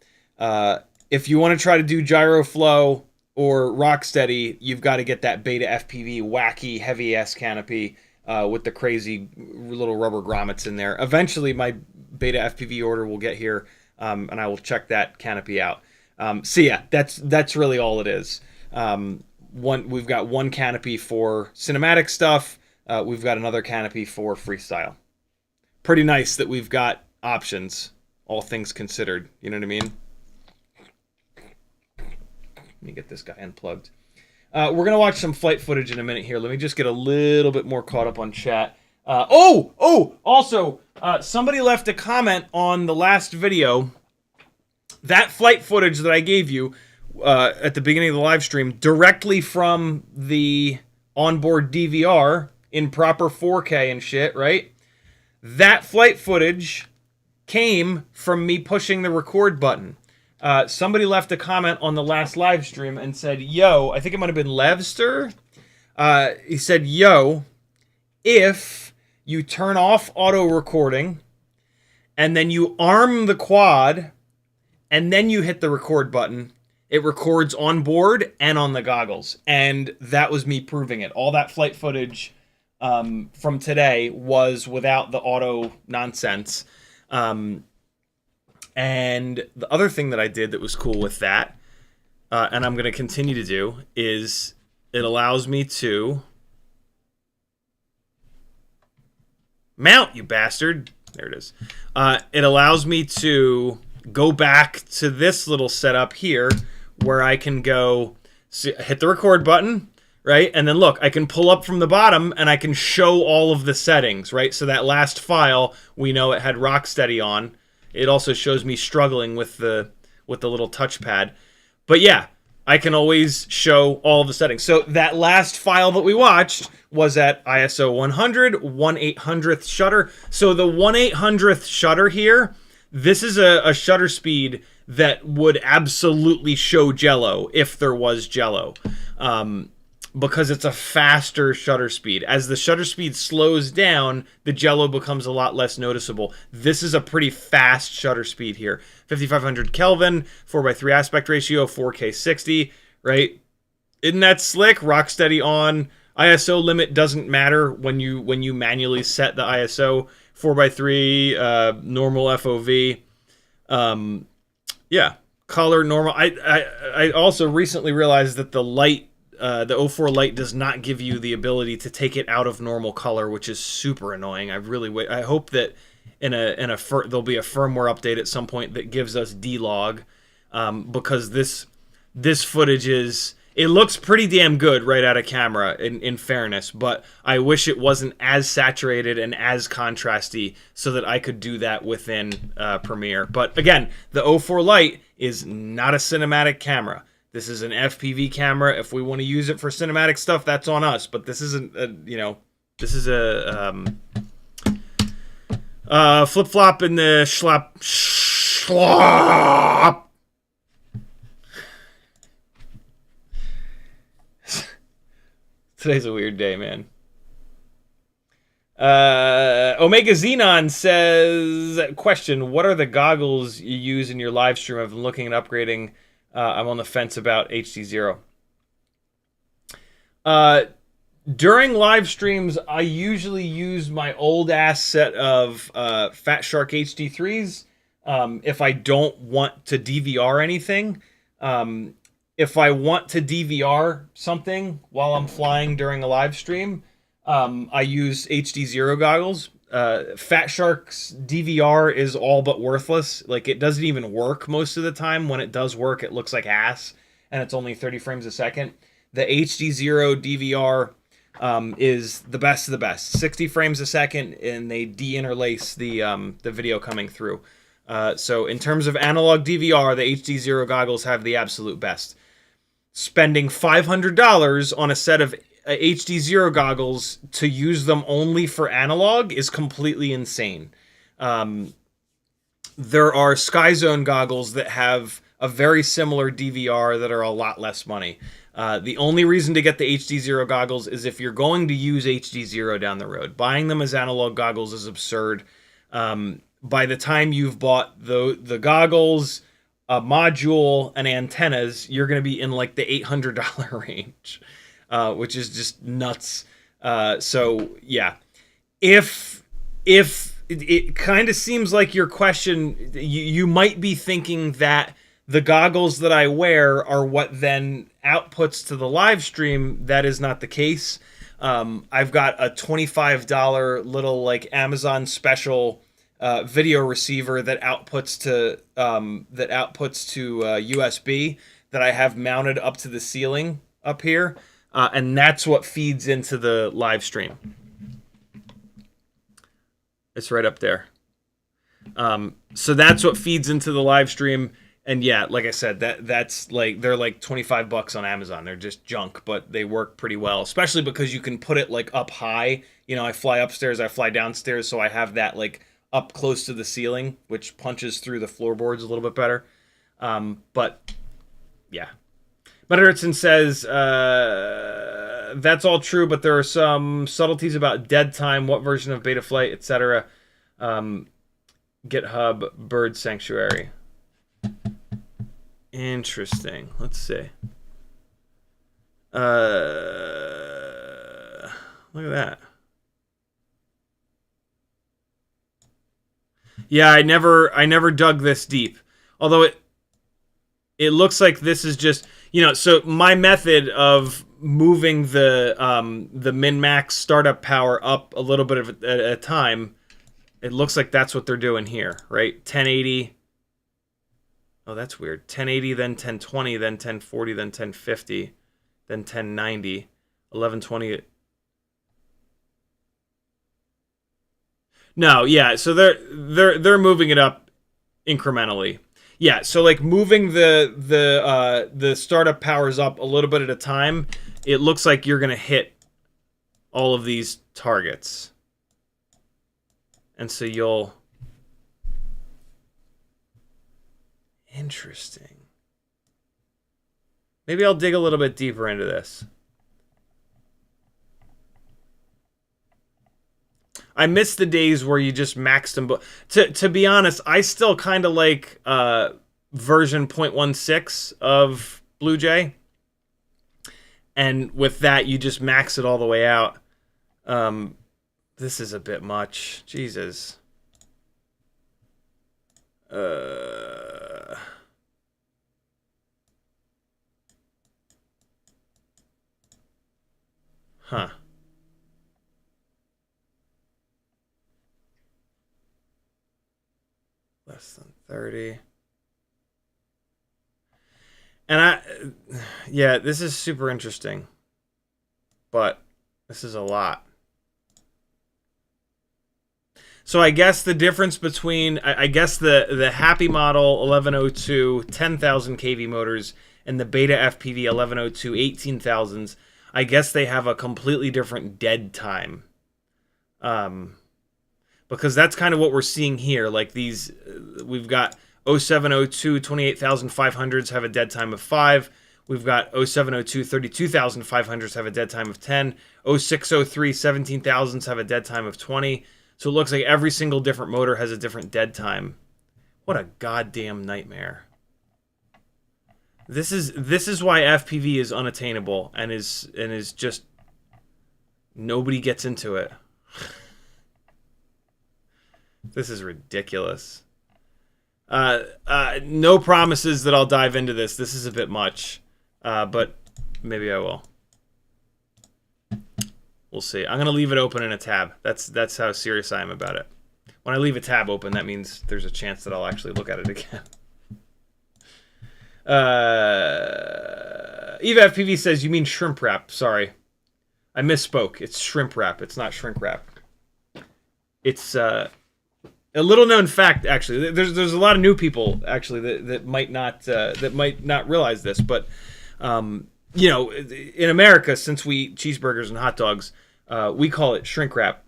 If you want to try to do gyro flow or Rocksteady, you've got to get that Beta FPV wacky heavy-ass canopy with the crazy little rubber grommets in there. Eventually, my Beta FPV order will get here, and I will check that canopy out. So yeah, that's really all it is. We've got one canopy for cinematic stuff. We've got another canopy for freestyle. Pretty nice that we've got options, all things considered. You know what I mean? Let me get this guy unplugged. We're going to watch some flight footage in a minute here. Let me just get a little bit more caught up on chat. Also, somebody left a comment on the last video. That flight footage that I gave you at the beginning of the live stream, directly from the onboard DVR in proper 4K and shit, right? That flight footage came from me pushing the record button. Somebody left a comment on the last live stream and said, yo, I think it might have been Levster. He said, yo, if you turn off auto recording and then you arm the quad and then you hit the record button, it records on board and on the goggles. And that was me proving it. All that flight footage from today was without the auto nonsense. And the other thing that I did that was cool with that, and I'm going to continue to do, is it allows me to mount, you bastard. There it is. It allows me to go back to this little setup here where I can go hit the record button, right? And then look, I can pull up from the bottom and I can show all of the settings, right? So that last file, we know it had Rocksteady on. It also shows me struggling with the little touchpad. But yeah, I can always show all of the settings. So that last file that we watched was at ISO 100, 1/800th shutter. So the 1/800th shutter here, this is a shutter speed that would absolutely show jello if there was jello. Because it's a faster shutter speed. As the shutter speed slows down, the jello becomes a lot less noticeable. This is a pretty fast shutter speed here. 5500 Kelvin, 4:3 aspect ratio, 4K 60, right? Isn't that slick? Rocksteady on. ISO limit doesn't matter when you manually set the ISO. 4:3, normal FOV. Yeah, color normal. I also recently realized that the O4 lite does not give you the ability to take it out of normal color, which is super annoying. I hope that there'll be a firmware update at some point that gives us D-Log, because this footage it looks pretty damn good right out of camera, in fairness, but I wish it wasn't as saturated and as contrasty so that I could do that within Premiere. But again, the O4 Lite is not a cinematic camera. This is an FPV camera. If we want to use it for cinematic stuff, that's on us. But this isn't, this is a flip-flop in the schlop. Today's a weird day, man. Omega Xenon says, question, what are the goggles you use in your live stream? I've been looking at upgrading. I'm on the fence about HD0. During live streams, I usually use my old-ass set of Fat Shark HD3s if I don't want to DVR anything. If I want to DVR something while I'm flying during a live stream, I use HD0 goggles. Fat Shark's DVR is all but worthless. Like, it doesn't even work most of the time. When it does work, it looks like ass, and it's only 30 frames a second. The HD0 DVR is the best of the best. 60 frames a second, and they de-interlace the video coming through. So in terms of analog DVR, the HD0 goggles have the absolute best. Spending $500 on a set of HD0 goggles to use them only for analog is completely insane. There are SkyZone goggles that have a very similar DVR that are a lot less money. The only reason to get the HD0 goggles is if you're going to use HD0 down the road. Buying them as analog goggles is absurd. By the time you've bought the goggles, a module, and antennas, you're going to be in like the $800 range, which is just nuts. So yeah, if it kind of seems like your question, you might be thinking that the goggles that I wear are what then outputs to the live stream. That is not the case. I've got a $25 little like Amazon special video receiver that outputs to USB that I have mounted up to the ceiling up here, and that's what feeds into the live stream. It's right up there. So that's what feeds into the live stream. And yeah, like I said, that's like, they're like $25 on Amazon. They're just junk, but they work pretty well, especially because you can put it like up high. You know, I fly upstairs, I fly downstairs, so I have that like up close to the ceiling, which punches through the floorboards a little bit better. But yeah. Betterton says, that's all true, but there are some subtleties about dead time, what version of Betaflight, etc. GitHub Bird Sanctuary. Interesting. Let's see. Look at that. Yeah, I never dug this deep. Although it looks like this is just, so my method of moving the min-max startup power up a little bit at a time, it looks like that's what they're doing here, right? 1080. Oh, that's weird. 1080, then 1020, then 1040, then 1050, then 1090, 1120. No, yeah, so they're moving it up incrementally. Yeah, so like moving the startup powers up a little bit at a time, it looks like you're gonna hit all of these targets. And so you'll... Interesting. Maybe I'll dig a little bit deeper into this. I miss the days where you just maxed them. But to be honest, I still kind of like version 0.16 of bluejay. And with that, you just max it all the way out. This is a bit much. Jesus. Huh. Less than 30. And yeah, this is super interesting. But this is a lot. So I guess the difference between, I guess the HappyModel 1102 10,000 kV motors and the Beta FPV 1102 18,000s, I guess they have a completely different dead time. Because that's kind of what we're seeing here. Like these, we've got 0702 28,500s have a dead time of 5. We've got 0702 32,500s have a dead time of 10. 0603 17,000s have a dead time of 20. So it looks like every single different motor has a different dead time. What a goddamn nightmare. This is why FPV is unattainable and is just nobody gets into it. This is ridiculous. No promises that I'll dive into this. This is a bit much, but maybe I will. We'll see. I'm gonna leave it open in a tab. That's how serious I am about it. When I leave a tab open, that means there's a chance that I'll actually look at it again. Eva FPV says, you mean shrimp wrap. Sorry. I misspoke. It's shrimp wrap. It's not shrink wrap. It's a little known fact, actually. There's a lot of new people, actually, that might not realize this, but you know, in America, since we eat cheeseburgers and hot dogs, we call it shrink wrap.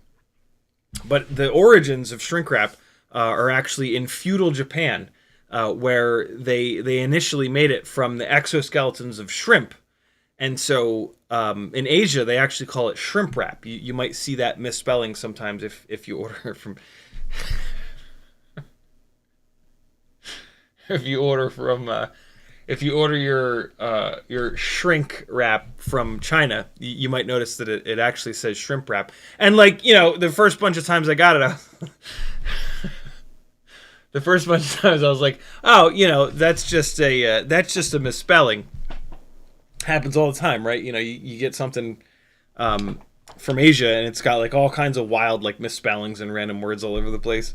But the origins of shrink wrap are actually in feudal Japan, where they initially made it from the exoskeletons of shrimp. And so in Asia, they actually call it shrimp wrap. You might see that misspelling sometimes if you order from... if you order your shrink wrap from China, you might notice that it actually says shrimp wrap. And like, you know, the first bunch of times I got it, the first bunch of times I was like, oh, you know, that's just a misspelling. Happens all the time, right? You know, you get something from Asia and it's got like all kinds of wild like misspellings and random words all over the place.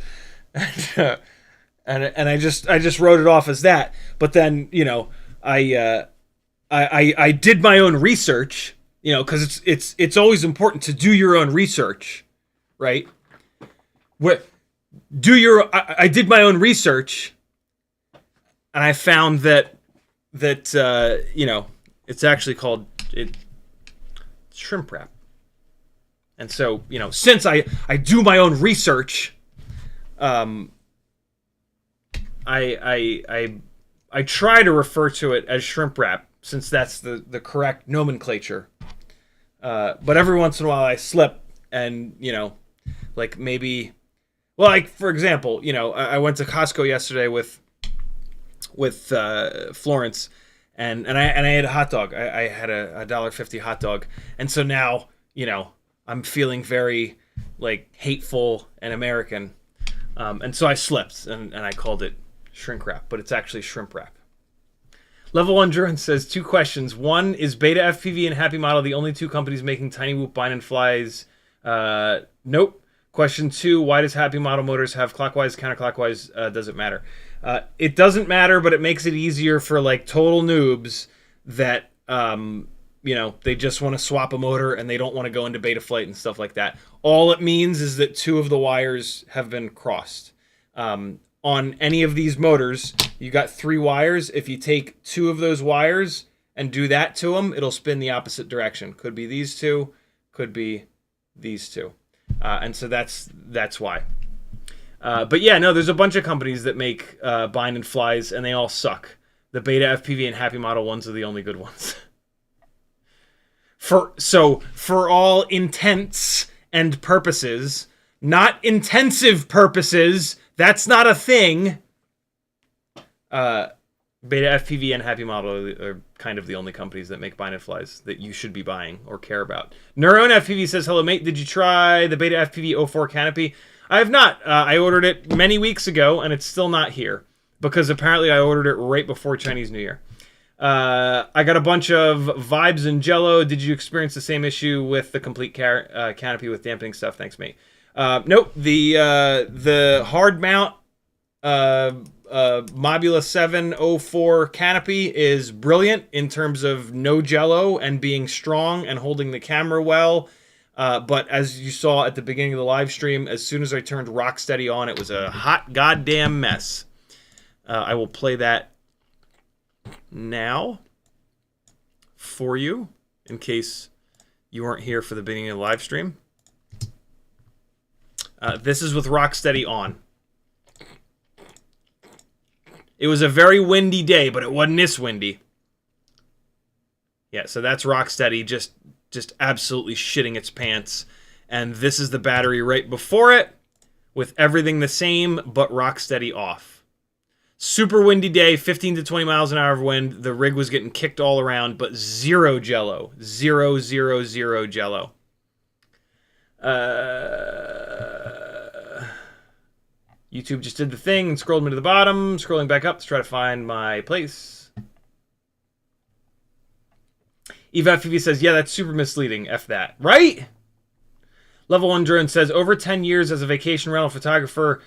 And I just wrote it off as that. But then, you know, I did my own research, you know, because it's always important to do your own research, right? I did my own research, and I found that you know, it's actually called shrimp wrap. And so, you know, since I do my own research, I try to refer to it as shrimp wrap, since that's the correct nomenclature. But every once in a while I slip, and, you know, like maybe, well, like for example, you know, I went to Costco yesterday with Florence, and I ate a hot dog. I had a $1.50 hot dog, and so now, you know, I'm feeling very like hateful and American, and so I slipped and I called it shrink wrap, but it's actually shrimp wrap. Level 1 Duran says 2 questions. 1, is Beta FPV and HappyModel the only 2 companies making tiny whoop bind and flies? Nope. Question 2, why does HappyModel motors have clockwise, counterclockwise? Does it matter? It doesn't matter, but it makes it easier for like total noobs that you know, they just want to swap a motor and they don't want to go into Betaflight and stuff like that. All it means is that 2 of the wires have been crossed. On any of these motors, you got 3 wires. If you take 2 of those wires and do that to them, it'll spin the opposite direction. Could be these 2, could be these 2. And so that's why. But yeah, no, there's a bunch of companies that make bind and flies, and they all suck. The Beta FPV and HappyModel ones are the only good ones. For all intents and purposes, not intensive purposes, that's not a thing. Beta FPV and HappyModel are kind of the only companies that make bind and flies that you should be buying or care about. Neuron FPV says, hello mate, did you try the Beta FPV O4 canopy? I have not. I ordered it many weeks ago and it's still not here because apparently I ordered it right before Chinese New Year. I got a bunch of vibes and jello. Did you experience the same issue with the complete canopy with dampening stuff? Thanks mate. Nope. The hard mount Mob7 O4 canopy is brilliant in terms of no jello and being strong and holding the camera well. But as you saw at the beginning of the live stream, as soon as I turned Rocksteady on, it was a hot goddamn mess. I will play that now for you in case you weren't here for the beginning of the live stream. This is with Rocksteady on. It was a very windy day, but it wasn't this windy. Yeah, so that's Rocksteady just absolutely shitting its pants. And this is the battery right before it, with everything the same, but Rocksteady off. Super windy day, 15 to 20 miles an hour of wind. The rig was getting kicked all around, but zero jello. Zero jello. YouTube just did the thing and scrolled me to the bottom, scrolling back up to try to find my place. Eva FPV says, yeah, that's super misleading. F that. Right? Level 1 Drone says, over 10 years as a vacation rental photographer,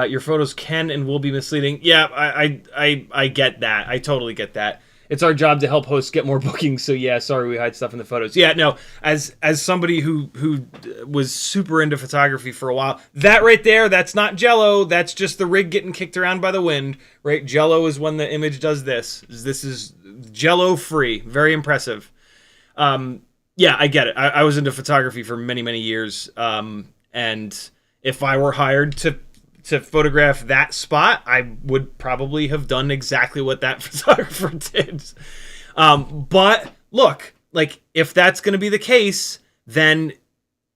your photos can and will be misleading. Yeah, I get that. I totally get that. It's our job to help hosts get more bookings, so yeah, sorry we hide stuff in the photos. Yeah, no, as somebody who was super into photography for a while, that right there, that's not jello, that's just the rig getting kicked around by the wind, right? Jello is when the image does this. This is jello free. Very impressive. Yeah, I get it. I was into photography for many years, and if I were hired to photograph that spot, I would probably have done exactly what that photographer did. But look, like, if that's going to be the case, then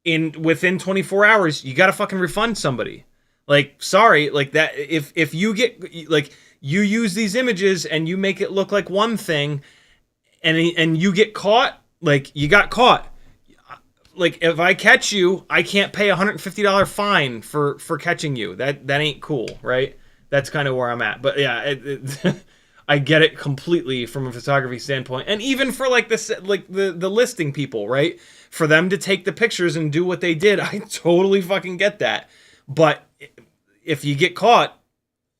within 24 hours, you got to fucking refund somebody. Like, sorry, like that. If you get, like, you use these images and you make it look like one thing, and you get caught, like, you got caught. Like, if I catch you, I can't pay a $150 fine for catching you. That ain't cool, right? That's kind of where I'm at. But yeah, I get it completely from a photography standpoint, and even for like the listing people, right? For them to take the pictures and do what they did, I totally fucking get that. But if you get caught,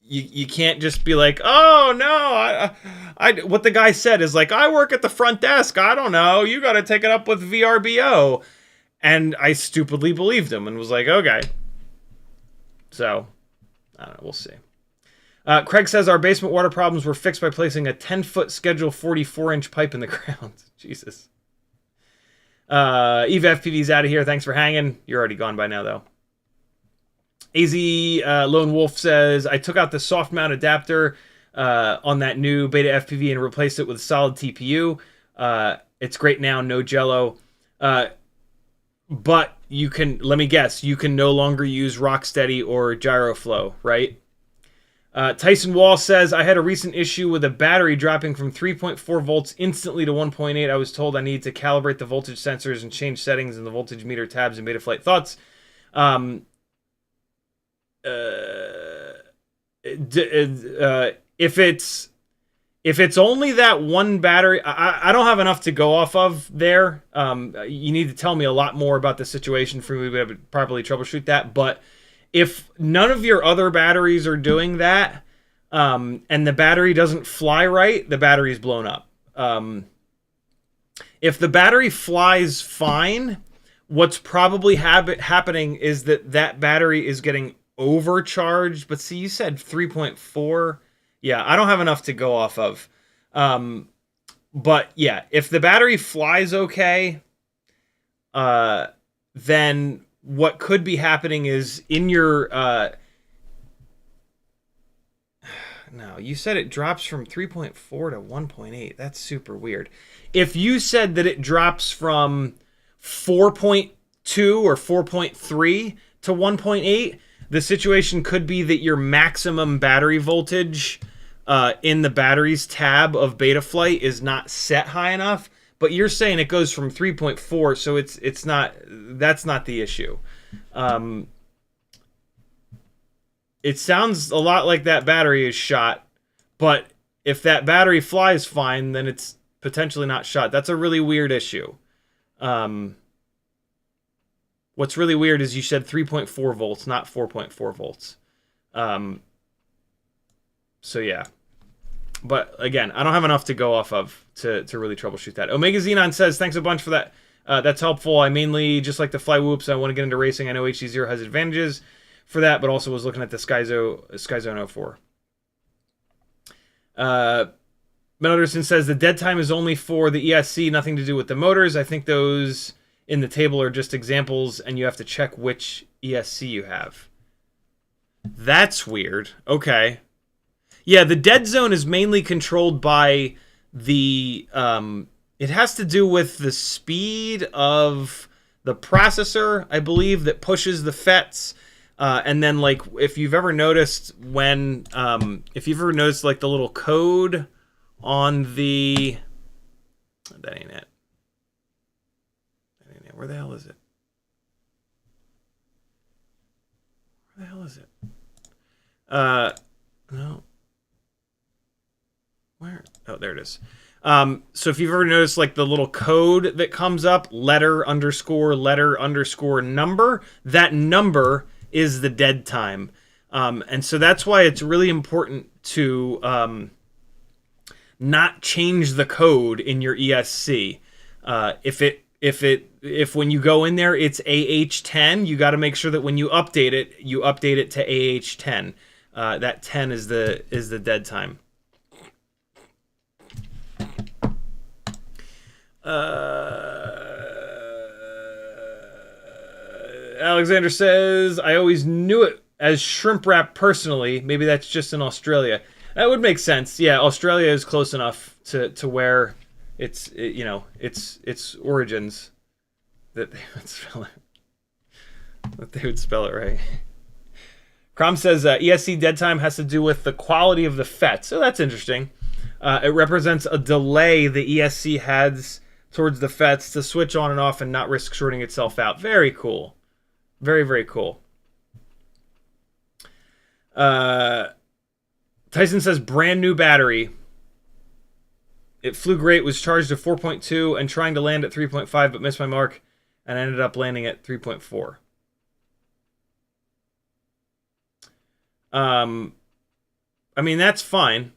you can't just be like, oh no, I what the guy said is like, I work at the front desk. I don't know. You got to take it up with VRBO. And I stupidly believed him and was like, okay. So, I don't know. We'll see. Craig says our basement water problems were fixed by placing a 10-foot Schedule 44-inch pipe in the ground. Jesus. Eva FPV's out of here. Thanks for hanging. You're already gone by now, though. AZ Lone Wolf says, I took out the soft mount adapter on that new Beta FPV and replaced it with a solid TPU. It's great now. No jello. But you can, let me guess, you can no longer use Rocksteady or Gyroflow, right? Tyson Wall says, I had a recent issue with a battery dropping from 3.4 volts instantly to 1.8. I was told I needed to calibrate the voltage sensors and change settings in the voltage meter tabs in Betaflight. Thoughts? If it's only that one battery, I don't have enough to go off of there. You need to tell me a lot more about the situation for me to be able to properly troubleshoot that. But if none of your other batteries are doing that, and the battery doesn't fly right, the battery's blown up. If the battery flies fine, what's probably happening is that battery is getting overcharged. But see, you said 3.4. Yeah, I don't have enough to go off of. But yeah, if the battery flies okay, then what could be happening is in your... no, you said it drops from 3.4 to 1.8. That's super weird. If you said that it drops from 4.2 or 4.3 to 1.8, the situation could be that your maximum battery voltage in the batteries tab of Betaflight is not set high enough. But you're saying it goes from 3.4, so it's not. That's not the issue. It sounds a lot like that battery is shot, but if that battery flies fine, then it's potentially not shot. That's a really weird issue. What's really weird is you said 3.4 volts, not 4.4 volts. So yeah. But again, I don't have enough to go off of to really troubleshoot that. Omega Xenon says, thanks a bunch for that. That's helpful. I mainly just like to fly whoops. I want to get into racing. I know HD0 has advantages for that, but also was looking at the Skyzone O4. Mendelderson says the dead time is only for the ESC, nothing to do with the motors. I think those in the table are just examples, and you have to check which ESC you have. That's weird. Okay. Yeah, the dead zone is mainly controlled by the... it has to do with the speed of the processor, I believe, that pushes the FETs. And then, like, if you've ever noticed when... if you've ever noticed, like, the little code on the... That ain't it. That ain't it. Where the hell is it? Where the hell is it? No. Where? Oh, there it is. So if you've ever noticed, like, the little code that comes up, letter underscore number, that number is the dead time. And so that's why it's really important to not change the code in your ESC. If when you go in there it's AH10, you got to make sure that when you update it to AH10. That 10 is the dead time. Alexander says, I always knew it as shrimp wrap personally. Maybe that's just in Australia. That would make sense. Yeah, Australia is close enough to where its origins that they would spell it. That they would spell it right. Crom says ESC dead time has to do with the quality of the FET. So that's interesting. It represents a delay the ESC has towards the FETs to switch on and off and not risk shorting itself out. Very cool. Very, very cool. Tyson says brand new battery. It flew great, was charged at 4.2 and trying to land at 3.5 but missed my mark and ended up landing at 3.4. I mean, that's fine.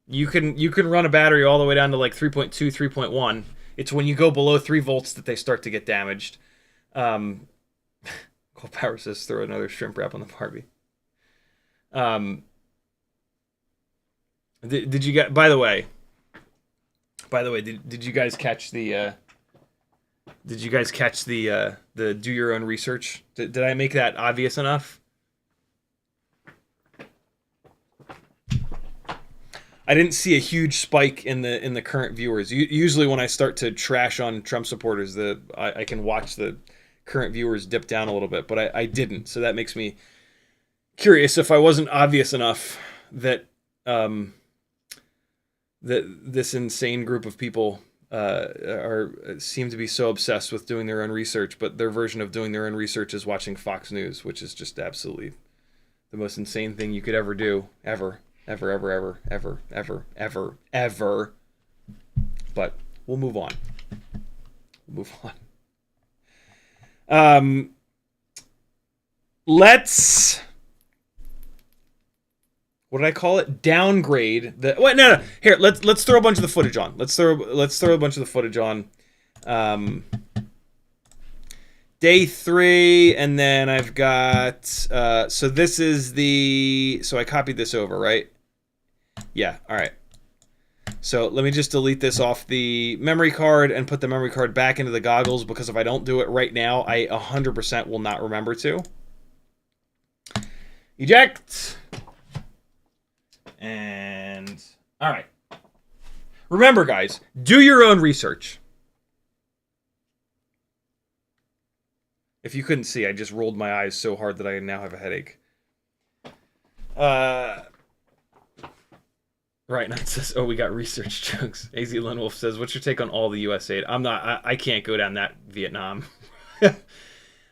You can run a battery all the way down to like 3.2, 3.1. It's when you go below 3 volts that they start to get damaged. Cold Power says throw another shrimp wrap on the Barbie. Did you get? By the way, did you guys catch the? Did you guys catch the do your own research? Did I make that obvious enough? I didn't see a huge spike in the current viewers. Usually when I start to trash on Trump supporters, I can watch the current viewers dip down a little bit, but I didn't. So that makes me curious if I wasn't obvious enough that that this insane group of people seem to be so obsessed with doing their own research, but their version of doing their own research is watching Fox News, which is just absolutely the most insane thing you could ever do, ever. Ever. But we'll move on. Let's... What did I call it? Downgrade the... Wait, no. Here, let's throw a bunch of the footage on. Let's throw a bunch of the footage on. Day 3, and then I've got... so this is the... So I copied this over, right? Yeah, all right. So let me just delete this off the memory card and put the memory card back into the goggles, because if I don't do it right now, I 100% will not remember to. Eject. And... All right. Remember, guys, do your own research. If you couldn't see, I just rolled my eyes so hard that I now have a headache. Right, now it says, oh, we got research jokes. AZ Linwolf says, what's your take on all the US aid? I can't go down that Vietnam.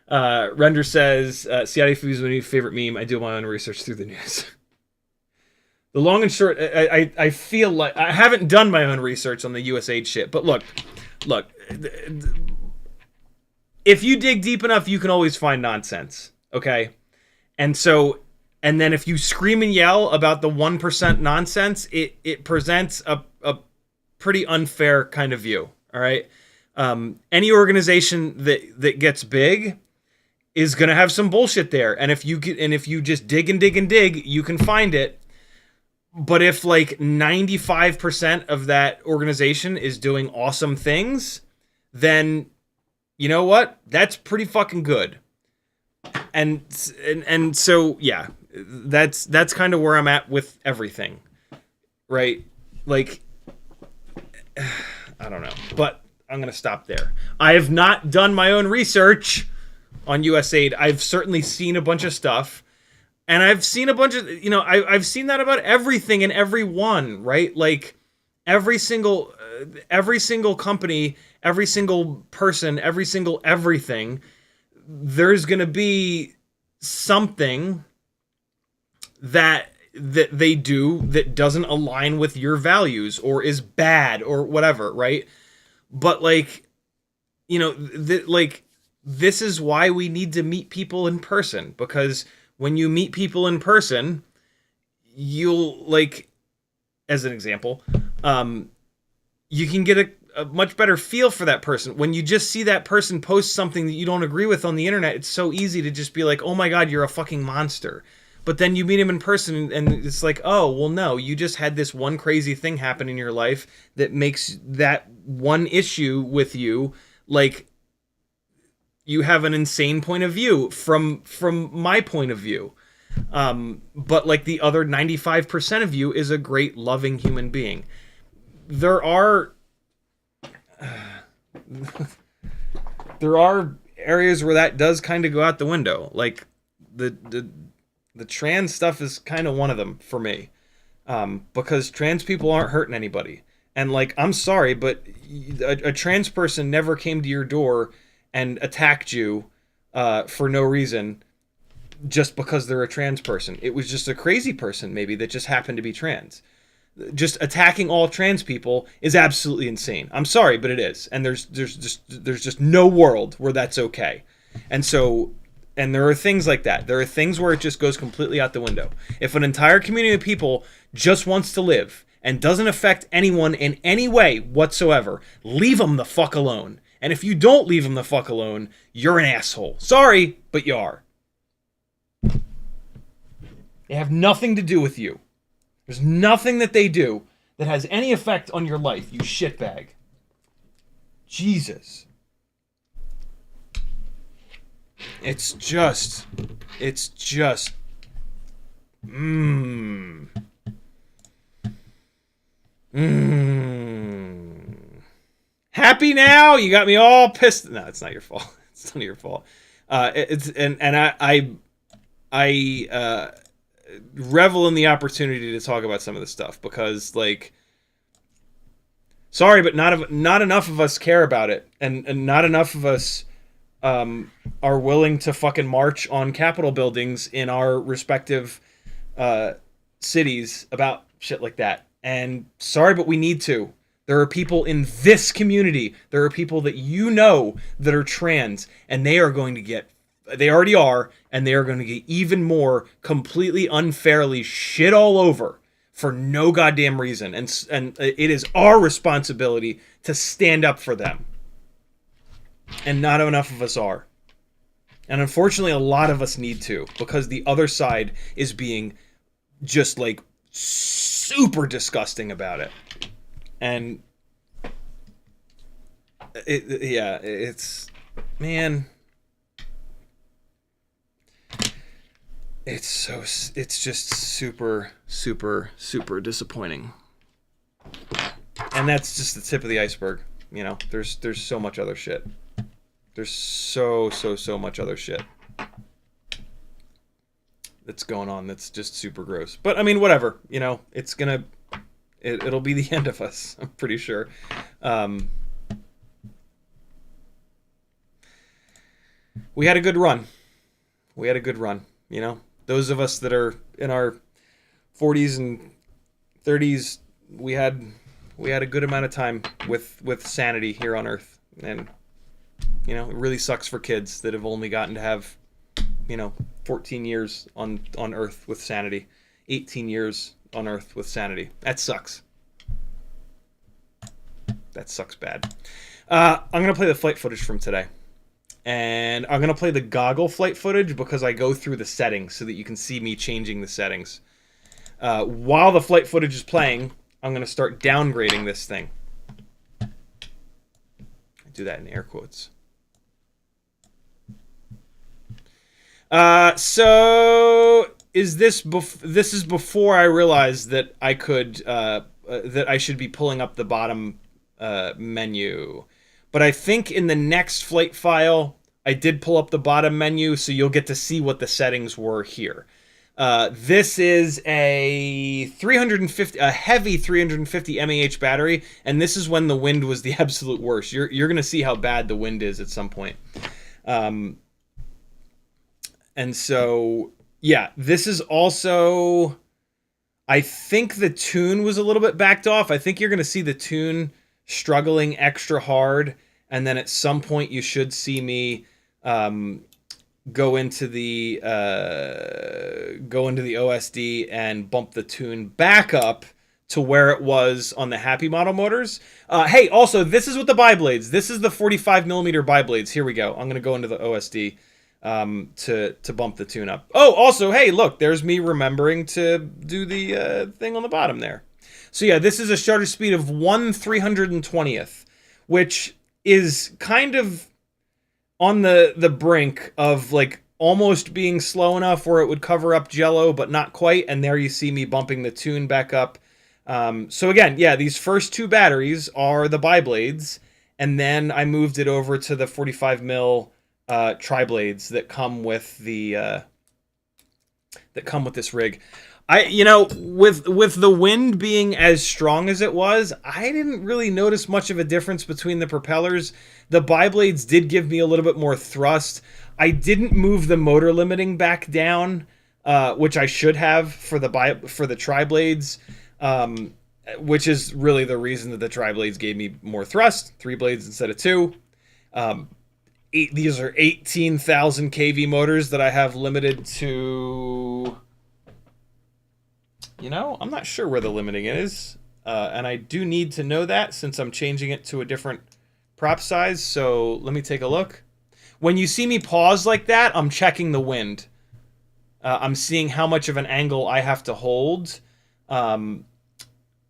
Render says, CiottiFPV is my new favorite meme. I do my own research through the news. The long and short, I feel like, I haven't done my own research on the US aid shit, but look, if you dig deep enough, you can always find nonsense, okay? And And then if you scream and yell about the 1% nonsense, it presents a pretty unfair kind of view. All right. Any organization that gets big is going to have some bullshit there. And if you just dig and dig and dig, you can find it. But if like 95% of that organization is doing awesome things, then you know what? That's pretty fucking good. And so yeah, that's kind of where I'm at with everything. Right? Like I don't know, but I'm going to stop there. I have not done my own research on USAID. I've certainly seen a bunch of stuff. And I've seen a bunch of, I've seen that about everything and everyone, right? Like every single company, every single person, every single everything, there's going to be something that they do that doesn't align with your values or is bad or whatever, right? But like, this is why we need to meet people in person, because when you meet people in person, you'll, like, as an example, you can get a much better feel for that person. When you just see that person post something that you don't agree with on the internet, it's so easy to just be like, oh my God, you're a fucking monster. But then you meet him in person and it's like, oh, well, no, you just had this one crazy thing happen in your life that makes that one issue with you, like, you have an insane point of view from my point of view. But like the other 95% of you is a great, loving human being. There are areas where that does kind of go out the window. Like the trans stuff is kind of one of them for me. Because trans people aren't hurting anybody. And like, I'm sorry, but a trans person never came to your door and attacked you for no reason just because they're a trans person. It was just a crazy person maybe that just happened to be trans. Just attacking all trans people is absolutely insane. I'm sorry, but it is. And there's just no world where that's okay. And there are things like that. There are things where it just goes completely out the window. If an entire community of people just wants to live and doesn't affect anyone in any way whatsoever, leave them the fuck alone. And if you don't leave them the fuck alone, you're an asshole. Sorry, but you are. They have nothing to do with you. There's nothing that they do that has any effect on your life, you shitbag. Jesus. It's just. Happy now? You got me all pissed. No, it's not your fault. It's none of your fault. I revel in the opportunity to talk about some of this stuff because, like, sorry, but not enough of us care about it, and not enough of us are willing to fucking march on Capitol buildings in our respective cities about shit like that. And sorry, but we need to. There are people in this community, there are people that you know that are trans, and they are going to get, they already are, and they are going to get even more completely unfairly shit all over for no goddamn reason. And it is our responsibility to stand up for them. And not enough of us are. And unfortunately, a lot of us need to, because the other side is being just, like, super disgusting about it. And it's, man, it's just super disappointing. And that's just the tip of the iceberg. You know, there's so much other shit. There's so much other shit that's going on that's just super gross. But I mean, whatever, you know, it'll be the end of us, I'm pretty sure. We had a good run. You know, those of us that are in our 40s and 30s, we had a good amount of time with sanity here on Earth. And, you know, it really sucks for kids that have only gotten to have 14 years on Earth with sanity, 18 years on Earth with sanity. That sucks. That sucks bad. I'm gonna play the flight footage from today, and I'm gonna play the goggle flight footage because I go through the settings so that you can see me changing the settings. While the flight footage is playing, I'm gonna start downgrading this thing. I do that in air quotes. So is this this is before I realized that I could that I should be pulling up the bottom menu, but I think in the next flight file I did pull up the bottom menu, so you'll get to see what the settings were here. This is a heavy 350 mAh battery, and this is when the wind was the absolute worst. You're gonna see how bad the wind is at some point. And so, yeah, this is also, I think the tune was a little bit backed off. I think you're going to see the tune struggling extra hard. And then at some point you should see me go into the OSD and bump the tune back up to where it was on the HappyModel motors. Hey, also, this is with the bi-blades. This is the 45mm bi-blades. Here we go. I'm going to go into the OSD. To bump the tune up. Oh, also, hey, look, there's me remembering to do the thing on the bottom there. So yeah, this is a shutter speed of 1/320th, which is kind of on the brink of like almost being slow enough where it would cover up Jello, but not quite. And there you see me bumping the tune back up. So again, yeah, these first two batteries are the bi-blades, and then I moved it over to the 45mm tri-blades that come with the this rig. With the wind being as strong as it was, I didn't really notice much of a difference between the propellers. The bi-blades did give me a little bit more thrust. I didn't move the motor limiting back down, which I should have for the tri-blades, which is really the reason that the tri-blades gave me more thrust, 3 blades instead of 2. These are 18,000 kV motors that I have limited to, I'm not sure where the limiting is. And I do need to know that since I'm changing it to a different prop size. So let me take a look. When you see me pause like that, I'm checking the wind. I'm seeing how much of an angle I have to hold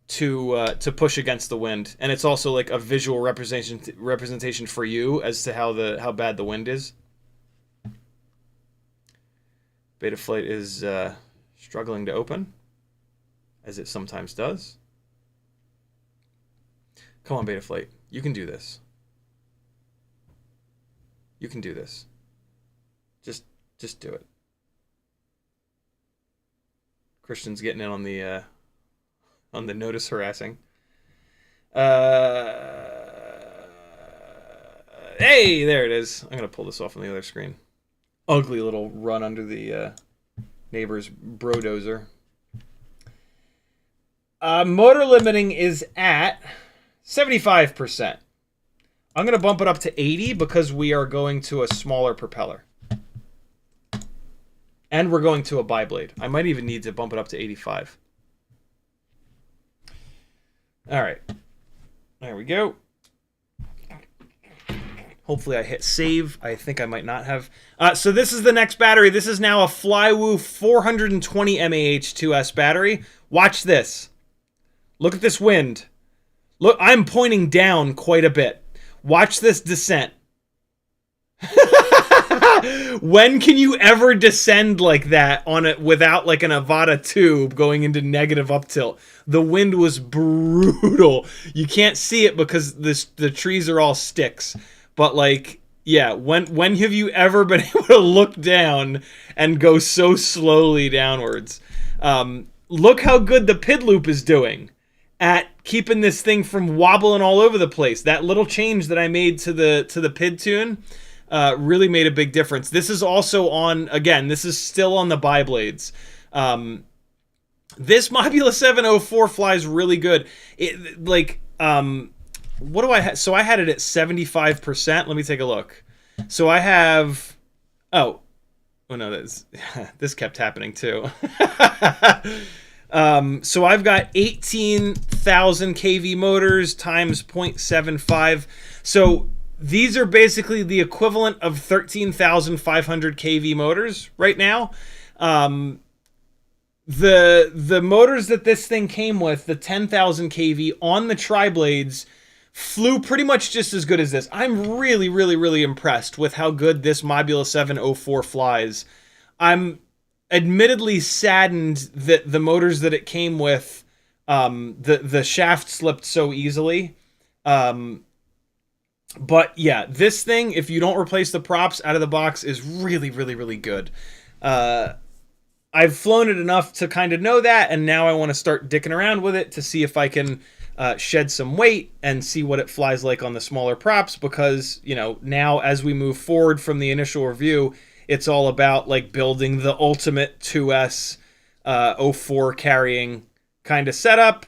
to push against the wind, and it's also like a visual representation for you as to how bad the wind is. Betaflight is struggling to open, as it sometimes does. Come on, Betaflight, you can do this. You can do this. Just do it. Christian's getting in on the notice harassing. Hey, there it is. I'm gonna pull this off on the other screen. Ugly little run under the neighbor's brodozer. Motor limiting is at 75%. I'm gonna bump it up to 80 because we are going to a smaller propeller. And we're going to a bi-blade. I might even need to bump it up to 85. All right, there we go. Hopefully I hit save. I think I might not have. So this is the next battery. This is now a Flywoo 420 mAh 2S battery. Watch this. Look at this wind. Look, I'm pointing down quite a bit. Watch this descent. When can you ever descend like that on it without like an Avata tube going into negative up tilt? The wind was brutal. You can't see it because the trees are all sticks. But like, yeah, when have you ever been able to look down and go so slowly downwards? Look how good the PID loop is doing at keeping this thing from wobbling all over the place. That little change that I made to the PID tune really made a big difference. This is also on, again, this is still on the bi-blades. This Mob7 O4 flies really good. What do I have? So I had it at 75%. Let me take a look. So I have, Oh no, that's this kept happening too. So I've got 18,000 kV motors times 0.75. So these are basically the equivalent of 13,500 kV motors right now. The motors that this thing came with, the 10,000 kV on the tri-blades, flew pretty much just as good as this. I'm really, really, really impressed with how good this Mob7 O4 flies. I'm admittedly saddened that the motors that it came with, the shaft slipped so easily. But yeah, this thing, if you don't replace the props out of the box, is really, really, really good. I've flown it enough to kind of know that, and now I want to start dicking around with it to see if I can shed some weight and see what it flies like on the smaller props, because, you know, now as we move forward from the initial review, it's all about like building the ultimate 2S O4 carrying kind of setup.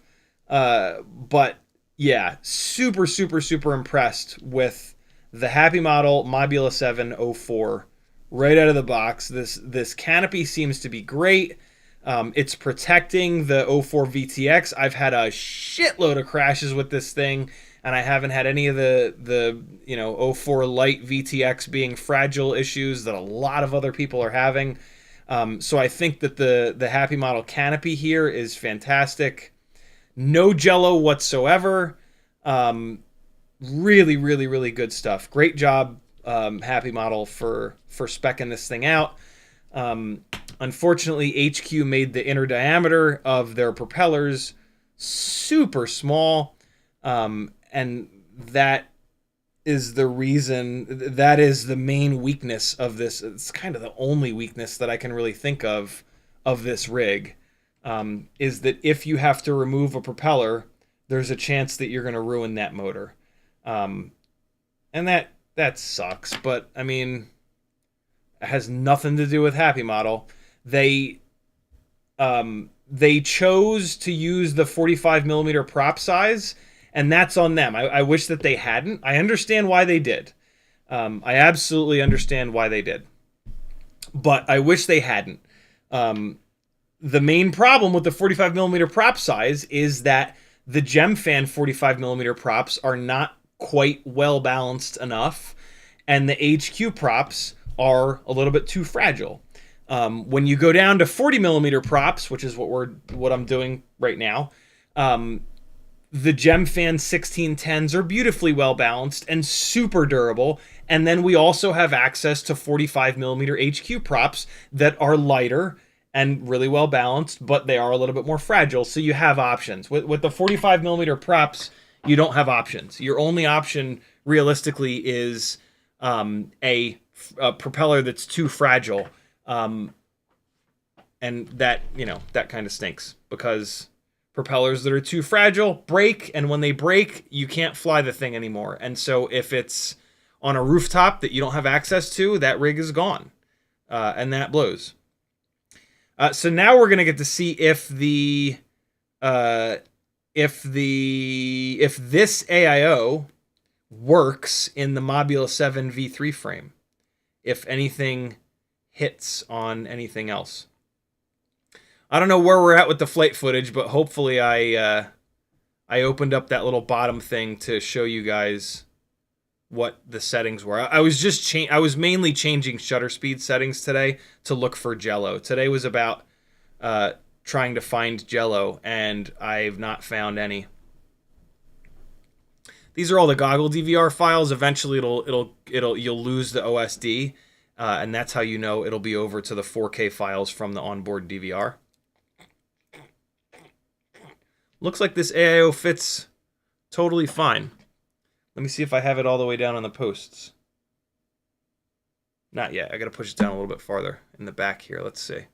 But yeah, super, super, super impressed with the HappyModel Mob7 O4 right out of the box. This canopy seems to be great. It's protecting the O4 VTX. I've had a shitload of crashes with this thing, and I haven't had any of the you know, O4 Lite VTX being fragile issues that a lot of other people are having. So I think that the HappyModel canopy here is fantastic. No jello whatsoever. Really, really, really good stuff. Great job, HappyModel, for speccing this thing out. Unfortunately, HQ made the inner diameter of their propellers super small, and that is the reason, that is the main weakness of this. It's kind of the only weakness that I can really think of this rig, is that if you have to remove a propeller, there's a chance that you're going to ruin that motor. And that sucks, but I mean, it has nothing to do with HappyModel. They chose to use the 45mm prop size, and that's on them. I wish that they hadn't. I understand why they did. I absolutely understand why they did. But I wish they hadn't. The main problem with the 45mm prop size is that the GemFan 45mm props are not quite well balanced enough, and the HQ props are a little bit too fragile. When you go down to 40mm props, which is what I'm doing right now, the GemFan 1610s are beautifully well balanced and super durable. And then we also have access to 45mm HQ props that are lighter and really well balanced, but they are a little bit more fragile. So you have options. With the 45mm props, you don't have options. Your only option realistically is a propeller that's too fragile. And that, you know, that kind of stinks, because propellers that are too fragile break, and when they break, you can't fly the thing anymore. And so if it's on a rooftop that you don't have access to, that rig is gone, and that blows. So now we're gonna get to see if this AIO works in the Mob7 V3 frame, if anything hits on anything else. I don't know where we're at with the flight footage, but hopefully I opened up that little bottom thing to show you guys what the settings were. I was mainly changing shutter speed settings today to look for jello. Today was about trying to find jello, and I've not found any. These are all the goggle DVR files. Eventually you'll lose the OSD, and that's how you know it'll be over to the 4K files from the onboard DVR. Looks like this AIO fits totally fine. Let me see if I have it all the way down on the posts. Not yet. I got to push it down a little bit farther in the back here. Let's see.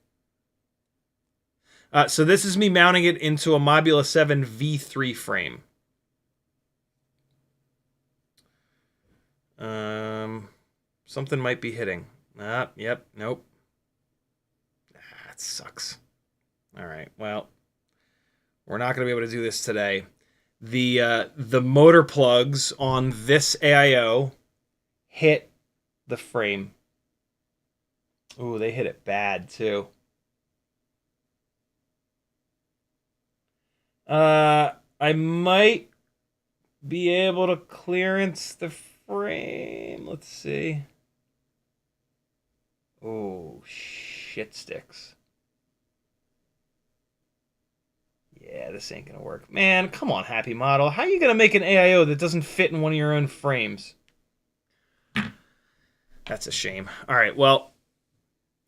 So this is me mounting it into a Mob7 V3 frame. Something might be hitting. Yep, nope. That sucks. All right, well, we're not going to be able to do this today. The motor plugs on this AIO hit the frame. Ooh, they hit it bad too. I might be able to clearance the frame. Let's see. Oh, shit sticks. Yeah, this ain't gonna work. Man, come on, HappyModel. How are you gonna make an AIO that doesn't fit in one of your own frames? That's a shame. All right, well,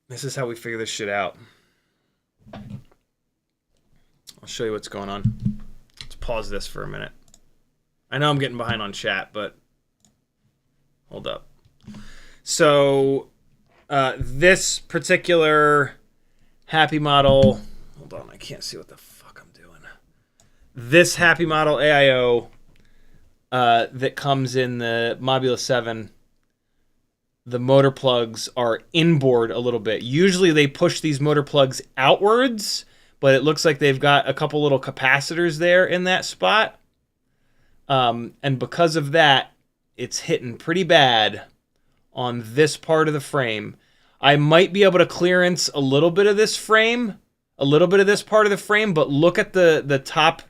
this is how we figure this shit out. I'll show you what's going on. Let's pause this for a minute. I know I'm getting behind on chat, but hold up. So, this particular HappyModel... Hold on, I can't see what the fuck I'm doing. This HappyModel AIO that comes in the Mob 7, the motor plugs are inboard a little bit. Usually they push these motor plugs outwards, but it looks like they've got a couple little capacitors there in that spot. And because of that, it's hitting pretty bad on this part of the frame. I might be able to clearance a little bit of this frame, a little bit of this part of the frame, but look at the top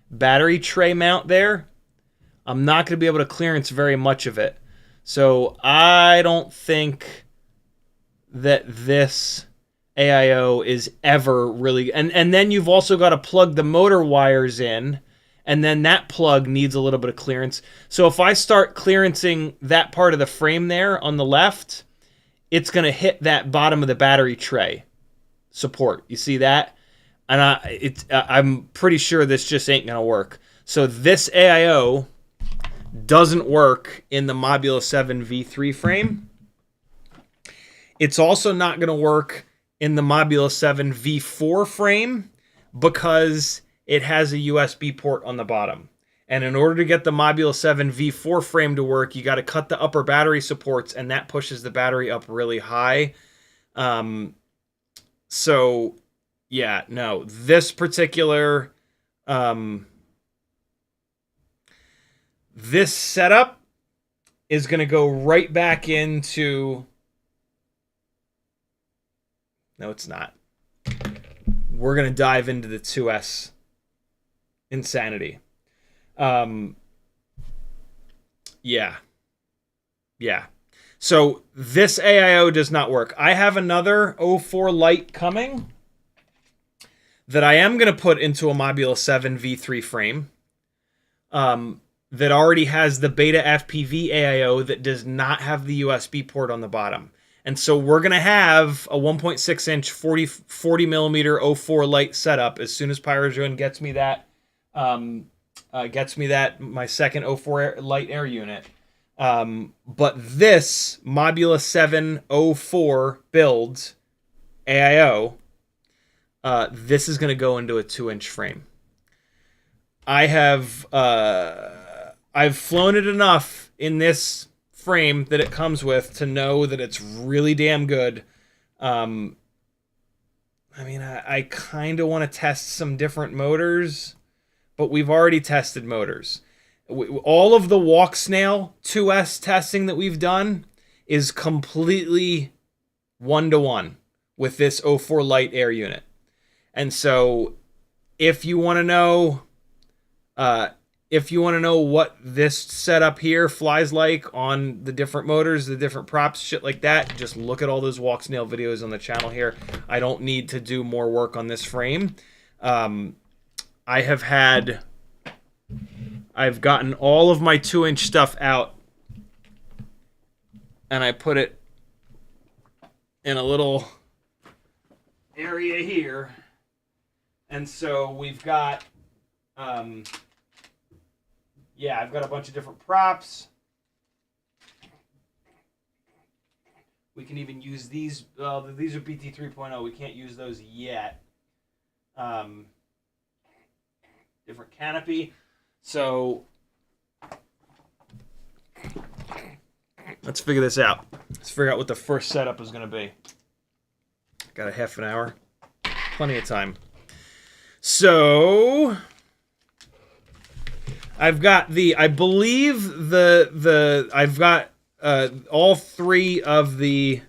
battery tray mount there. I'm not going to be able to clearance very much of it. So I don't think that this AIO is ever really... And then you've also got to plug the motor wires in, and then that plug needs a little bit of clearance. So if I start clearancing that part of the frame there on the left, it's going to hit that bottom of the battery tray support. You see that? And I'm pretty sure this just ain't going to work. So this AIO doesn't work in the Mob 7 V3 frame. It's also not going to work in the Mob 7 V4 frame because it has a USB port on the bottom. And in order to get the Mob 7 V4 frame to work, you got to cut the upper battery supports, and that pushes the battery up really high. So, yeah, no. This particular... this setup is going to go right back into... No, it's not. We're going to dive into the 2S insanity. Yeah. So this AIO does not work. I have another O4 Lite coming that I am going to put into a Mob 7 V3 frame. That already has the Beta FPV AIO that does not have the USB port on the bottom. And so we're going to have a 1.6 inch 40 millimeter O4 Lite setup as soon as PyroDrone gets me that, my second O4 Lite air unit. But this Mob 7 O4 build AIO, this is going to go into a 2-inch frame. I've flown it enough in this frame that it comes with to know that it's really damn good. I mean, I kind of want to test some different motors, but we've already tested motors. All of the walk snail 2S testing that we've done is completely 1-to-1 with this O4 Lite air unit. And so if you want to know... if you want to know what this setup here flies like on the different motors, the different props, shit like that, just look at all those walk snail videos on the channel here. I don't need to do more work on this frame. I've gotten all of my 2-inch stuff out, and I put it in a little area here. And so we've got... yeah, I've got a bunch of different props. We can even use these. These are BT 3.0. We can't use those yet. Different canopy. So let's figure this out. Let's figure out what the first setup is going to be. Got a half an hour. Plenty of time. So... I've got I've got all three of the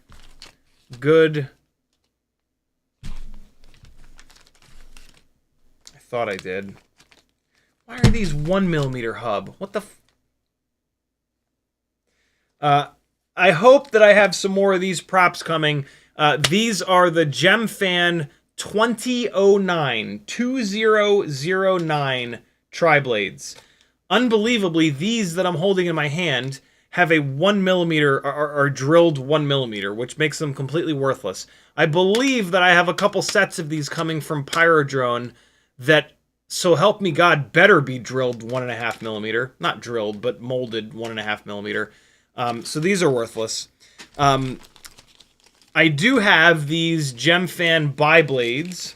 good. I thought I did. Why are these 1mm hub? What the I hope that I have some more of these props coming. These are the GemFan 2009 tri-blades. Unbelievably, these that I'm holding in my hand have a 1mm, are drilled 1mm, which makes them completely worthless. I believe that I have a couple sets of these coming from Pyrodrone that, so help me God, better be drilled 1.5mm. Not drilled, but molded 1.5mm. So these are worthless. I do have these GemFan bi-blades.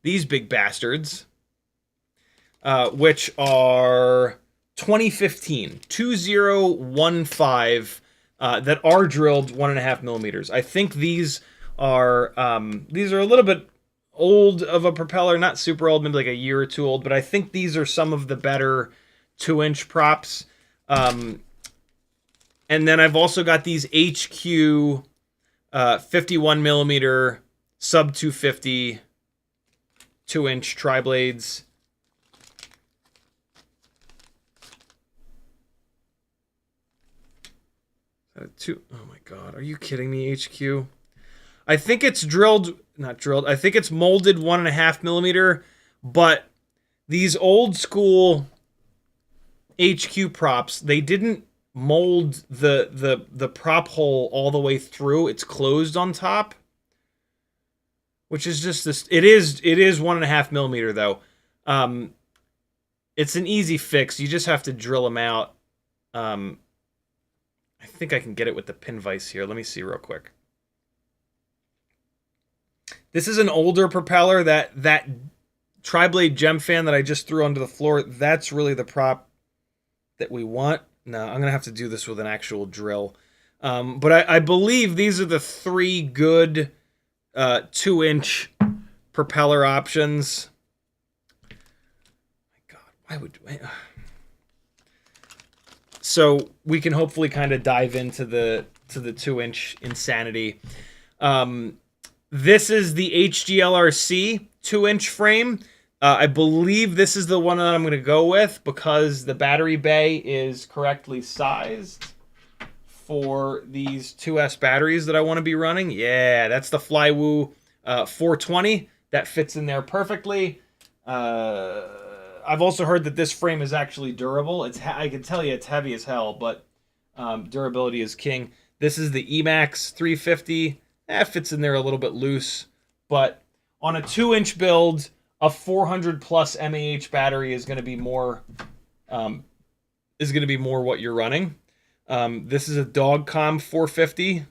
These big bastards. Which are 2015. That are drilled 1.5mm. I think these are a little bit old of a propeller. Not super old, maybe like a year or two old. But I think these are some of the better 2-inch props. And then I've also got these HQ 51mm sub 250 2-inch tri-blades. Oh my God, are you kidding me, HQ? I think it's drilled, not drilled, I think it's molded 1.5mm, but these old school HQ props, they didn't mold the prop hole all the way through. It's closed on top, which is just this. It is 1.5mm though. It's an easy fix. You just have to drill them out. I think I can get it with the pin vise here. Let me see real quick. This is an older propeller. That tri-blade GemFan that I just threw onto the floor, that's really the prop that we want. No, I'm going to have to do this with an actual drill. But I believe these are the 3 good 2-inch propeller options. My God, why would... So we can hopefully kind of dive into the 2-inch insanity. This is the Hglrc 2-inch frame. I believe this is the one that I'm going to go with because the battery bay is correctly sized for these 2S batteries that I want to be running. Yeah, that's the Flywoo 420. That fits in there perfectly. I've also heard that this frame is actually durable. I can tell you it's heavy as hell, but durability is king. This is the Emax 350. That fits in there a little bit loose, but on a 2-inch build, a 400 plus mAh battery is going to be more what you're running. This is a Dogcom 450.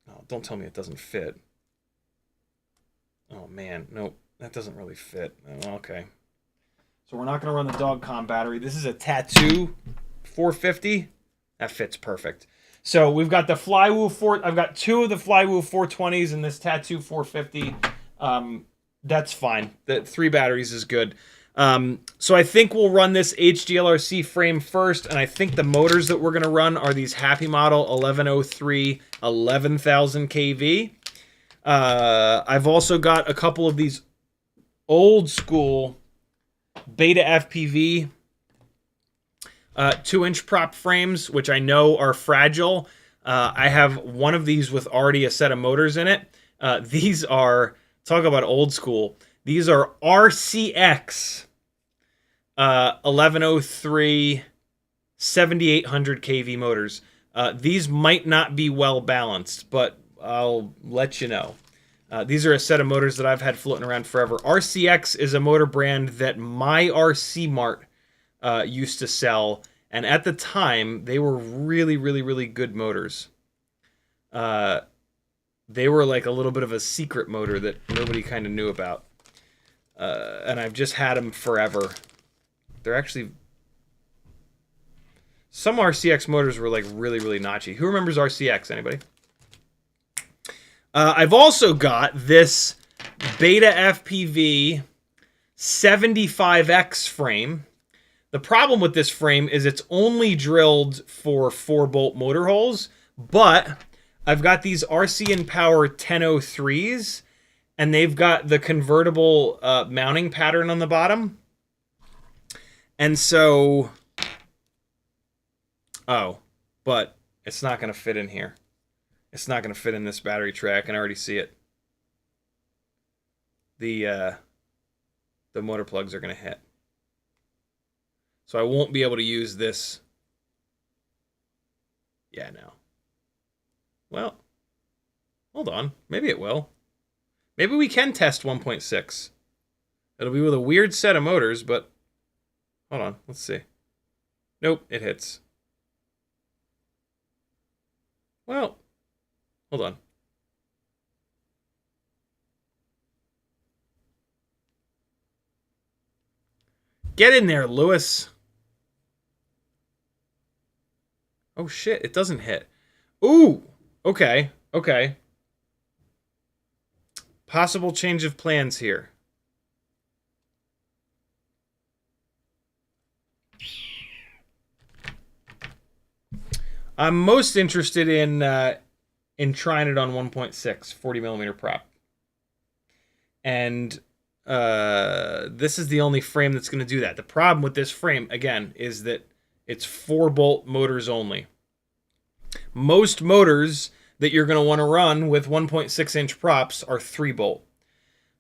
Oh, don't tell me it doesn't fit. Oh man, nope, that doesn't really fit. Oh, okay. So we're not going to run the Dogcom battery. This is a Tattoo 450. That fits perfect. So we've got the Flywoo 4. I've got 2 of the Flywoo 420s and this Tattoo 450. That's fine. The 3 batteries is good. So I think we'll run this Hglrc frame first, and I think the motors that we're going to run are these HappyModel 1103 11,000 kV. I've also got a couple of these old school Beta FPV 2-inch prop frames, which I know are fragile. I have one of these with already a set of motors in it. These are, talk about old school, these are RCX 1103 7800 kV motors. These might not be well balanced, but I'll let you know. These are a set of motors that I've had floating around forever. RCX is a motor brand that my RC Mart used to sell, and at the time they were really, really, really good motors. They were like a little bit of a secret motor that nobody kind of knew about, and I've just had them forever. They're actually, some RCX motors were like really, really notchy. Who remembers RCX? Anybody? I've also got this Beta FPV 75X frame. The problem with this frame is it's only drilled for 4-bolt motor holes, but I've got these RC and Power 1003s, and they've got the convertible mounting pattern on the bottom. And so... Oh, but it's not going to fit in here. It's not going to fit in this battery tray. I can already see it. The motor plugs are going to hit. So I won't be able to use this. Yeah, no. Well, hold on. Maybe it will. Maybe we can test 1.6. It'll be with a weird set of motors, but... Hold on, let's see. Nope, it hits. Well, hold on. Get in there, Lewis. Oh shit, it doesn't hit. Ooh, okay, okay. Possible change of plans here. I'm most interested in trying it on 1.6, 40 millimeter prop. And this is the only frame that's going to do that. The problem with this frame, again, is that it's 4-bolt motors only. Most motors that you're going to want to run with 1.6-inch props are 3-bolt.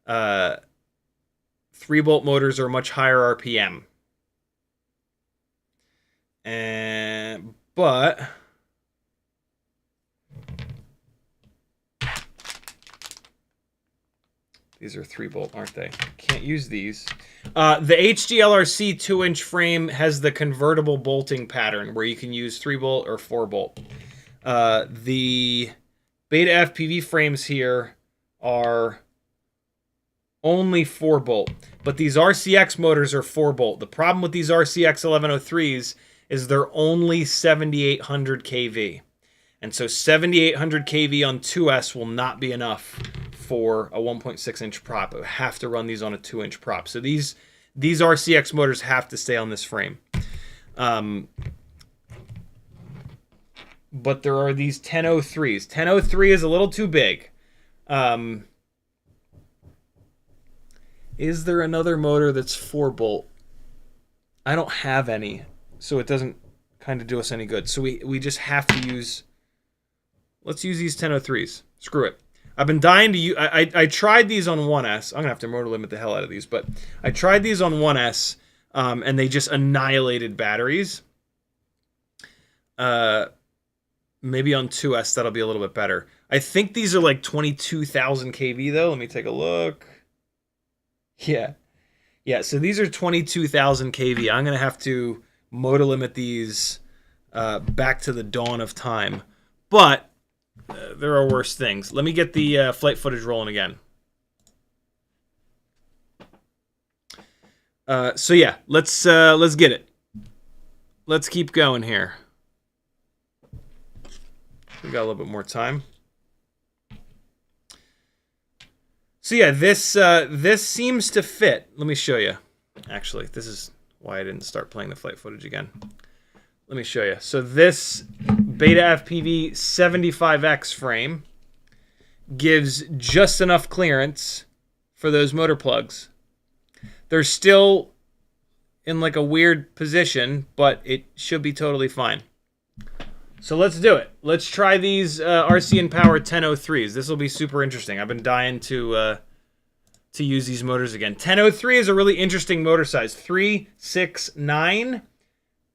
3-bolt motors are much higher RPM. But these are 3-bolt, aren't they? Can't use these. The Hglrc 2-inch frame has the convertible bolting pattern where you can use 3-bolt or 4-bolt. The Beta FPV frames here are only 4-bolt, but these RCX motors are 4-bolt. The problem with these RCX 1103s is they're only 7,800 kV. And so 7,800 kV on 2S will not be enough for a 1.6-inch prop. I have to run these on a 2-inch prop. So these RCX motors have to stay on this frame. But there are these 1003s. 1003 is a little too big. Is there another motor that's 4-bolt? I don't have any, so it doesn't kind of do us any good. So we just have to use... Let's use these 1003s. Screw it. I've been dying to use... I tried these on 1S. I'm going to have to motor limit the hell out of these, but I tried these on 1S, and they just annihilated batteries. Maybe on 2S that'll be a little bit better. I think these are like 22,000 kV though. Let me take a look. Yeah. Yeah, so these are 22,000 kV. I'm going to have to motor limit these back to the dawn of time. But there are worse things. Let me get the flight footage rolling again. So yeah, let's get it. Let's keep going here. We got a little bit more time. So yeah, this seems to fit. Let me show you. Actually, this is why I didn't start playing the flight footage again. Let me show you. So this Beta FPV 75X frame gives just enough clearance for those motor plugs. They're still in like a weird position, but it should be totally fine. So let's do it. Let's try these RC and Power 1003s. This will be super interesting. I've been dying to use these motors again. 1003 is a really interesting motor size. 3, 6, 9,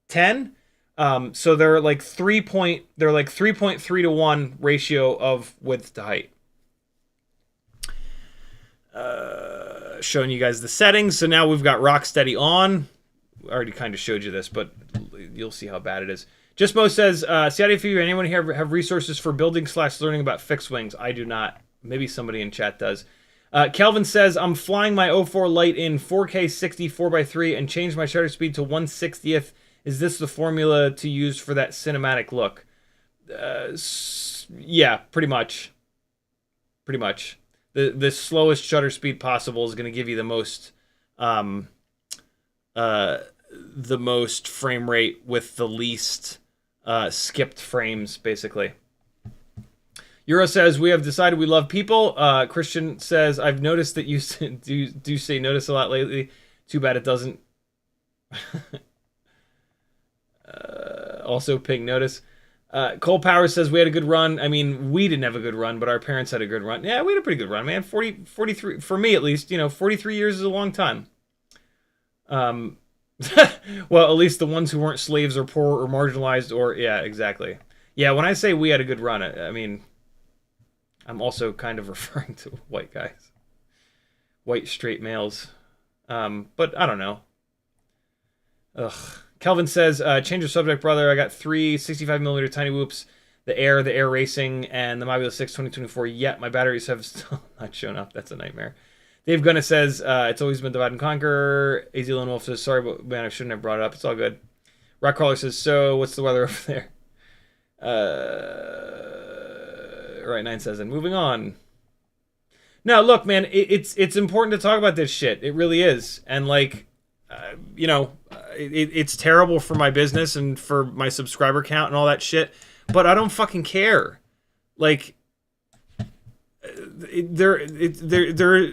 10. So they're like 3.3 to 1 ratio of width to height. Showing you guys the settings. So now we've got rock steady on. I already kind of showed you this, but you'll see how bad it is. JustMo says, CiottiFPV, anyone here have resources for building/learning about fixed wings? I do not. Maybe somebody in chat does. Kelvin says, I'm flying my O4 Lite in 4K 60 4x3 and changed my shutter speed to 1/60th. Is this the formula to use for that cinematic look? Yeah, pretty much. Pretty much. The slowest shutter speed possible is going to give you the most the most frame rate with the least skipped frames, basically. Euro says, we have decided we love people. Christian says, I've noticed that you do say notice a lot lately. Too bad it doesn't. Also, pink notice. Cole Power says, we had a good run. I mean, we didn't have a good run, but our parents had a good run. Yeah, we had a pretty good run, man. 43, for me at least, 43 years is a long time. Well, at least the ones who weren't slaves or poor or marginalized or, yeah, exactly. Yeah, when I say we had a good run, I mean, I'm also kind of referring to white guys. White straight males. But I don't know. Ugh. Kelvin says, change of subject, brother. I got 3 65mm tiny whoops, the air racing, and the Mob7 6 2024. Yet my batteries have still not shown up. That's a nightmare. Dave Gunna says, it's always been divide and conquer. AZ Lone Wolf says, sorry, but man, I shouldn't have brought it up. It's all good. Rockcrawler says, so what's the weather over there? Right, 9 says, and moving on. No, look, man, it's important to talk about this shit. It really is. And, like, it's terrible for my business and for my subscriber count and all that shit, but I don't fucking care. Like, they're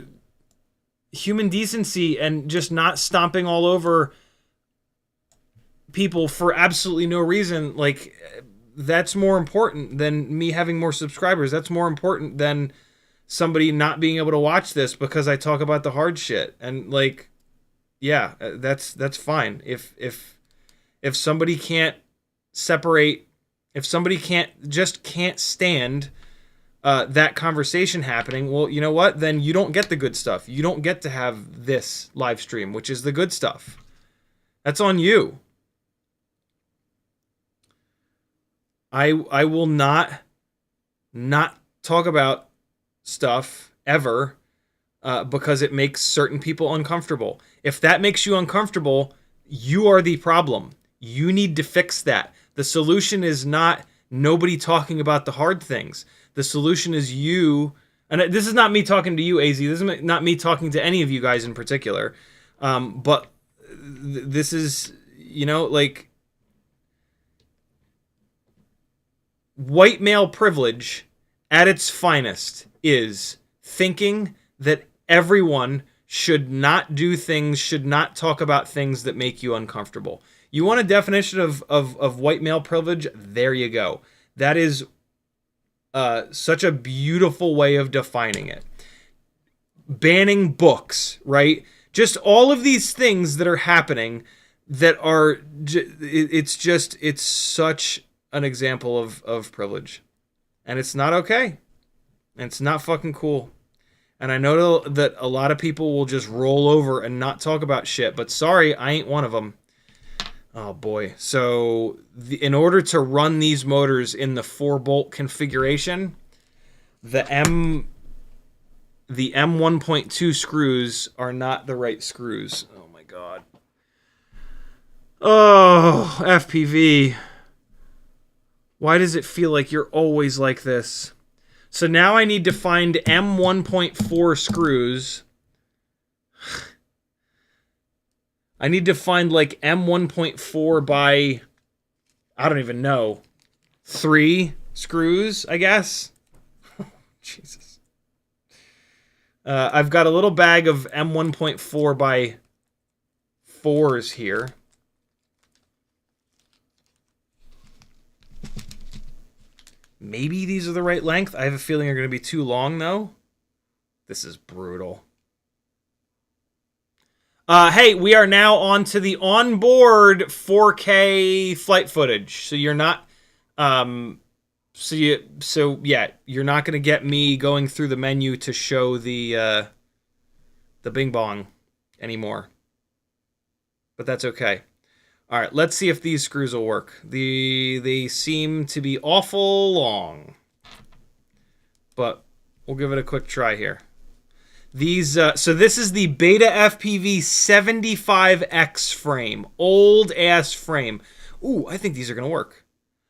human decency and just not stomping all over people for absolutely no reason. Like, that's more important than me having more subscribers. That's more important than somebody not being able to watch this because I talk about the hard shit. And, like, yeah, that's fine. If somebody can't separate, if somebody can't stand that conversation happening, well, you know what? Then you don't get the good stuff. You don't get to have this live stream, which is the good stuff. That's on you. I will not talk about stuff ever because it makes certain people uncomfortable. If that makes you uncomfortable, you are the problem. You need to fix that. The solution is not nobody talking about the hard things. The solution is you, and this is not me talking to you, AZ. This is not me talking to any of you guys in particular. But this is, like, white male privilege at its finest is thinking that everyone should not do things, should not talk about things that make you uncomfortable. You want a definition of white male privilege? There you go. That is such a beautiful way of defining it. Banning books, right? Just all of these things that are happening that are, it's such an example of privilege. And it's not okay. And it's not fucking cool. And I know that a lot of people will just roll over and not talk about shit, but sorry, I ain't one of them. Oh boy. So in order to run these motors in the 4-bolt configuration, the M1.2 screws are not the right screws. Oh my god. Oh, FPV. Why does it feel like you're always like this? So now I need to find M1.4 screws. I need to find like M1.4 by, I don't even know, 3 screws, I guess. Jesus. I've got a little bag of M1.4 by 4s here. Maybe these are the right length. I have a feeling they're going to be too long, though. This is brutal. Hey, we are now on to the onboard 4K flight footage. So you're not, you're not going to get me going through the menu to show the Bing Bong anymore. But that's okay. All right, let's see if these screws will work. They seem to be awful long, but we'll give it a quick try here. These, so this is the Beta FPV 75X frame, old ass frame. Ooh, I think these are gonna work.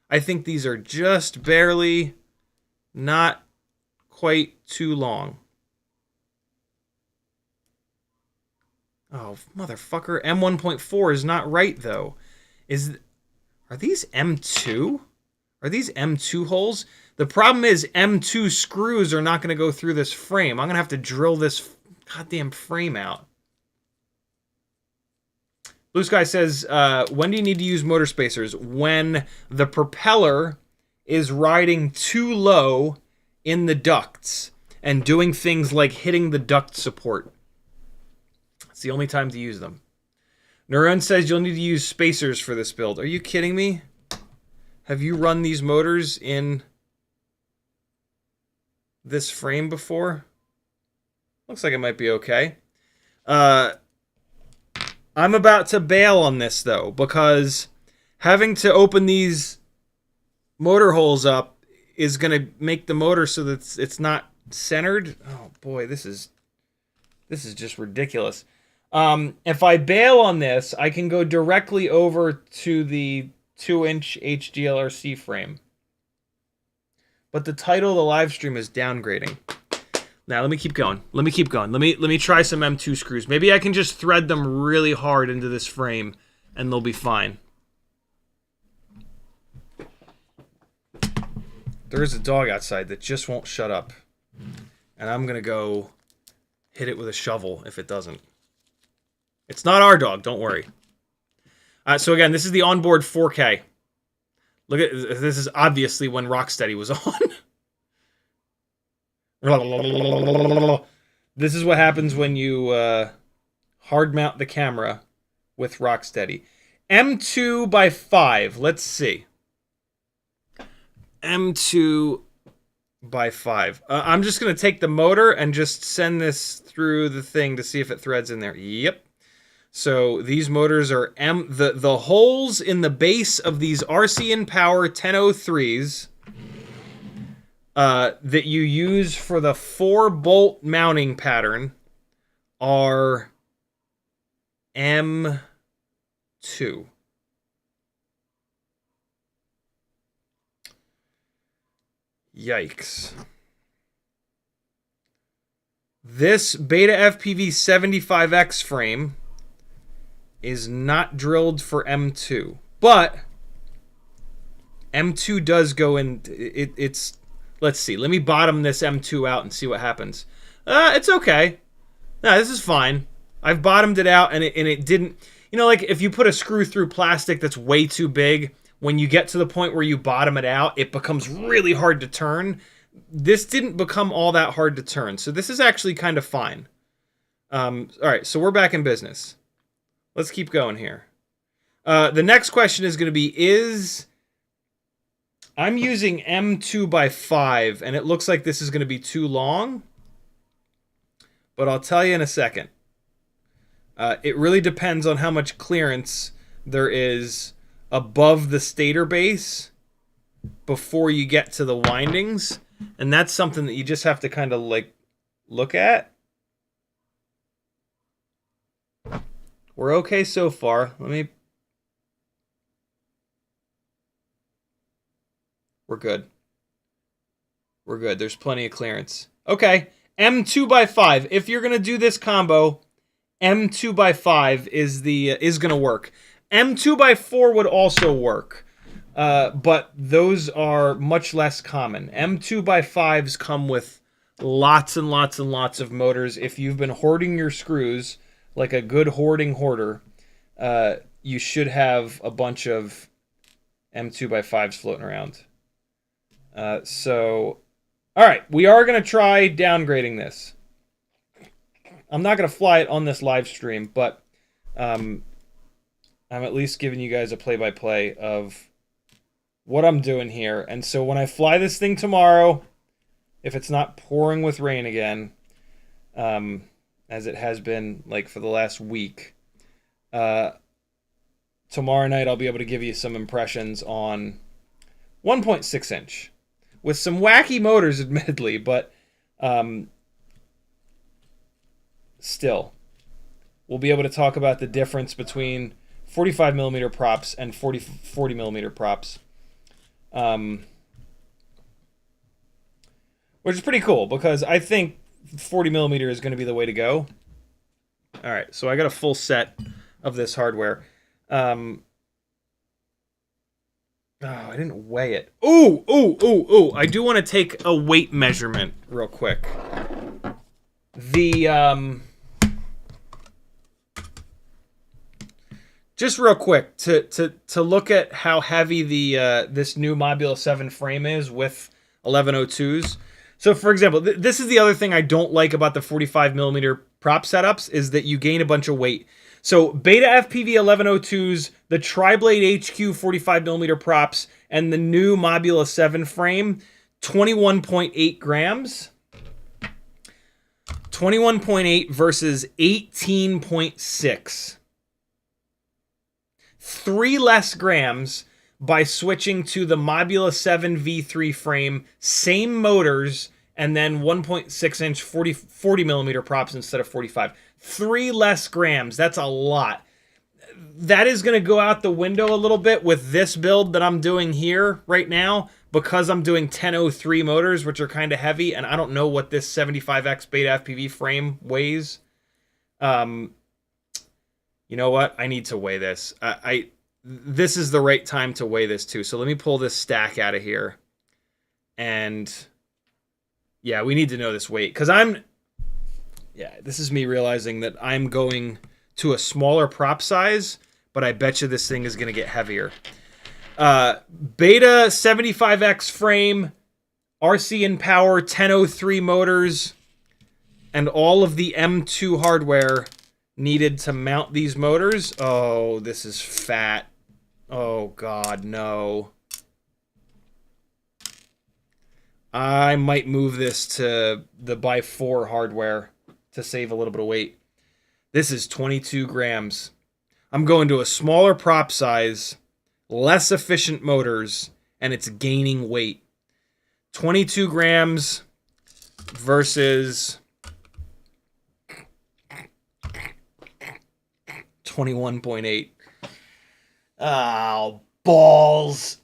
I think these are just barely, not quite too long. Oh, motherfucker. M1.4 is not right, though. Are these M2? Are these M2 holes? The problem is M2 screws are not going to go through this frame. I'm going to have to drill this goddamn frame out. Blue Sky says, when do you need to use motor spacers? When the propeller is riding too low in the ducts and doing things like hitting the duct support. It's the only time to use them. Neuron says you'll need to use spacers for this build. Are you kidding me? Have you run these motors in this frame before? Looks like it might be okay. I'm about to bail on this, though, because having to open these motor holes up is going to make the motor so that it's not centered. Oh, boy, this is just ridiculous. If I bail on this, I can go directly over to the 2-inch Hglrc frame. But the title of the live stream is Downgrading. Now, let me keep going. Let me try some M2 screws. Maybe I can just thread them really hard into this frame, and they'll be fine. There is a dog outside that just won't shut up. And I'm going to go hit it with a shovel if it doesn't. It's not our dog, don't worry. So again, this is the onboard 4K. Look at this is obviously when Rocksteady was on. This is what happens when you hard mount the camera with Rocksteady. M2 by 5. Let's see. M2 by 5. I'm just going to take the motor and just send this through the thing to see if it threads in there. Yep. So these motors are the holes in the base of these RC Power 1003s that you use for the 4-bolt mounting pattern are M2. Yikes. This Beta FPV 75X frame is not drilled for M2, but M2 does go in. It's let's see. Let me bottom this M2 out and see what happens. It's okay. No, this is fine. I've bottomed it out and it didn't. You know, like if you put a screw through plastic that's way too big, when you get to the point where you bottom it out, it becomes really hard to turn. This didn't become all that hard to turn, so this is actually kind of fine. All right, so we're back in business. Let's keep going here. The next question is going to be, I'm using M2 by 5, and it looks like this is going to be too long, but I'll tell you in a second. It really depends on how much clearance there is above the stator base before you get to the windings, and that's something that you just have to kind of like look at. We're okay so far. We're good. We're good. There's plenty of clearance. Okay, M2 by 5. If you're gonna do this combo, M2 by 5 is gonna work. M2 by 4 would also work, but those are much less common. M2 by 5s come with lots and lots and lots of motors. If you've been hoarding your screws like a good hoarding hoarder, you should have a bunch of M2 by 5s floating around. So, all right, we are going to try downgrading this. I'm not going to fly it on this live stream, but I'm at least giving you guys a play-by-play of what I'm doing here. And so when I fly this thing tomorrow, if it's not pouring with rain again, as it has been like for the last week, tomorrow night I'll be able to give you some impressions on 1.6 inch with some wacky motors, admittedly, but still, we'll be able to talk about the difference between 45mm props and 40mm props, which is pretty cool because I think 40mm is going to be the way to go. All right, so I got a full set of this hardware. Oh, I didn't weigh it. Ooh. I do want to take a weight measurement real quick. Just real quick to look at how heavy the this new Mob 7 frame is with 1102s. So for example, this is the other thing I don't like about the 45mm prop setups is that you gain a bunch of weight. So Beta FPV 1102s, the Tri-Blade HQ 45mm props, and the new Mob 7 frame, 21.8 grams. 21.8 versus 18.6. 3 less grams by switching to the Mob 7 V3 frame, same motors, and then 1.6-inch 40mm props instead of 45. 3 less grams. That's a lot. That is going to go out the window a little bit with this build that I'm doing here right now because I'm doing 1003 motors, which are kind of heavy, and I don't know what this 75X Beta FPV frame weighs. You know what? I need to weigh this. This is the right time to weigh this too. So let me pull this stack out of here. And yeah, we need to know this weight because this is me realizing that I'm going to a smaller prop size, but I bet you this thing is going to get heavier. Beta 75X frame, RC and power, 1003 motors, and all of the M2 hardware needed to mount these motors. Oh, this is fat. Oh, God, no. I might move this to the by 4 hardware to save a little bit of weight. This is 22 grams. I'm going to a smaller prop size, less efficient motors, and it's gaining weight. 22 grams versus 21.8. Oh, balls.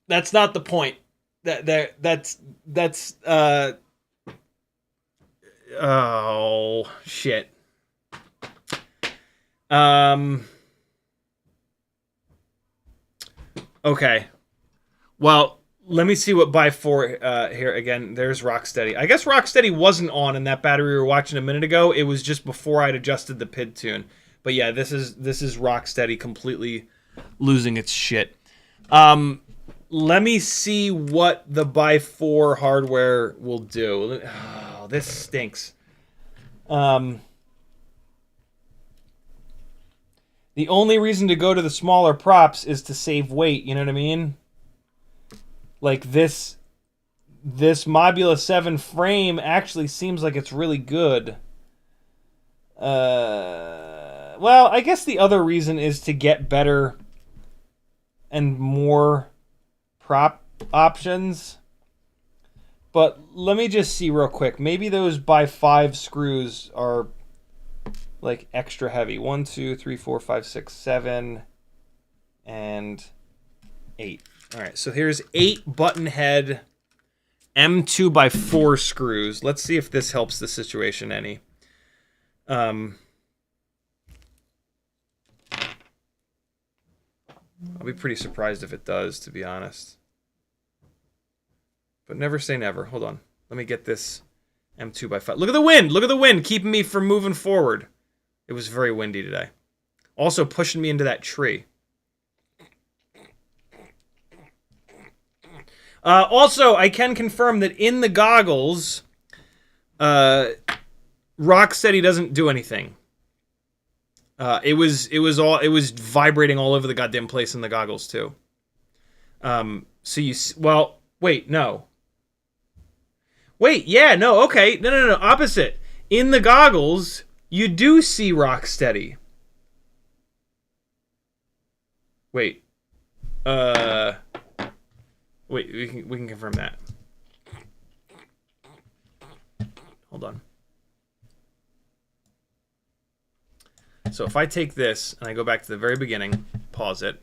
That's not the point. That's oh, shit. Okay. Well, let me see what by 4 here again. There's Rocksteady. I guess Rocksteady wasn't on in that battery we were watching a minute ago. It was just before I'd adjusted the PID tune. But yeah, this is Rocksteady completely losing its shit. Let me see what the by 4 hardware will do. Oh, this stinks. The only reason to go to the smaller props is to save weight, you know what I mean? Like this Mob 7 frame actually seems like it's really good. Well, I guess the other reason is to get better and more prop options. But let me just see real quick. Maybe those by 5 screws are like extra heavy. 1, 2, 3, 4, 5, 6, 7, and 8. All right, so here's 8 button head M2 by 4 screws. Let's see if this helps the situation any. I'll be pretty surprised if it does, to be honest. But never say never. Hold on. Let me get this M2 by 5. Look at the wind! Look at the wind keeping me from moving forward. It was very windy today. Also pushing me into that tree. Also, I can confirm that in the goggles, Rocksteady doesn't do anything. It was vibrating all over the goddamn place in the goggles too. So you well, wait, no. Wait, yeah, no, okay, no, opposite. In the goggles, you do see Rocksteady. Wait, wait, we can confirm that. Hold on. So if I take this and I go back to the very beginning, pause it.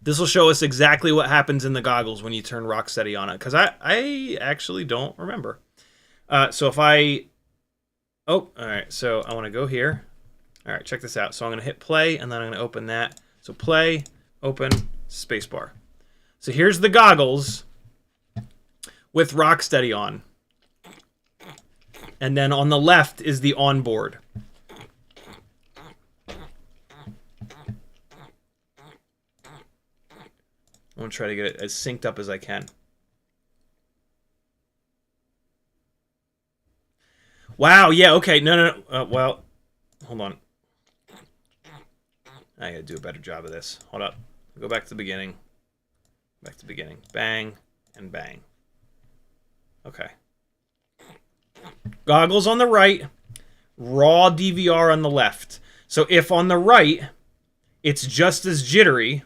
This will show us exactly what happens in the goggles when you turn Rocksteady on it, because I actually don't remember. So if I Oh, all right. So I want to go here. All right, check this out. So I'm going to hit play, and then I'm going to open that. So play, open, spacebar. So here's the goggles with Rocksteady on. And then on the left is the onboard. I'm going to try to get it as synced up as I can. Wow, yeah, okay. No. Well, hold on. I gotta do a better job of this. Hold up. Go back to the beginning. Back to the beginning. Bang and bang. Okay. Goggles on the right, raw DVR on the left. So if on the right, it's just as jittery,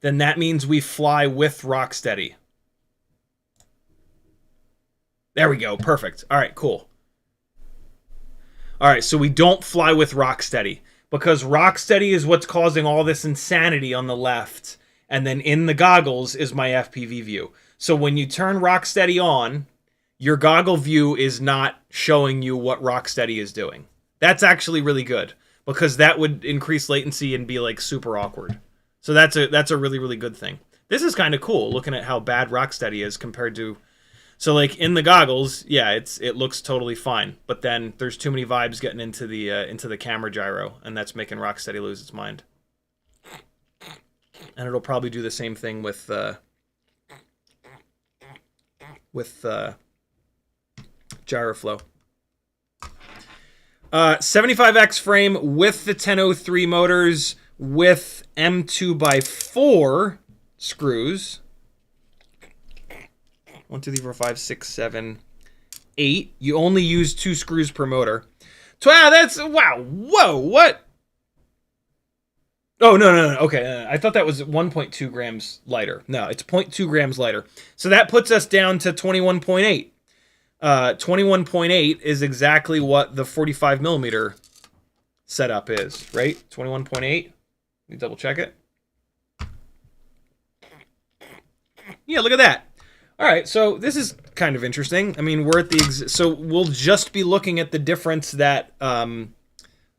then that means we fly with Rocksteady. There we go. Perfect. All right, cool. All right, so we don't fly with Rocksteady because Rocksteady is what's causing all this insanity on the left. And then in the goggles is my FPV view. So when you turn Rocksteady on, your goggle view is not showing you what Rocksteady is doing. That's actually really good because that would increase latency and be like super awkward. So that's a really, really good thing. This is kind of cool looking at how bad Rocksteady is compared to... So like in the goggles, yeah, it looks totally fine, but then there's too many vibes getting into the camera gyro, and that's making Rocksteady lose its mind. And it'll probably do the same thing with gyroflow. 75x frame with the 1003 motors with M2x4 screws. 1, 2, 3, 4, 5, 6, 7, 8. You only use 2 screws per motor. Wow, that's... Wow. Whoa, what? Oh, no. Okay, I thought that was 1.2 grams lighter. No, it's 0.2 grams lighter. So that puts us down to 21.8. 21.8 is exactly what the 45 millimeter setup is, right? 21.8. Let me double check it. Yeah, look at that. All right, so this is kind of interesting. I mean, we're at the... So we'll just be looking at the difference that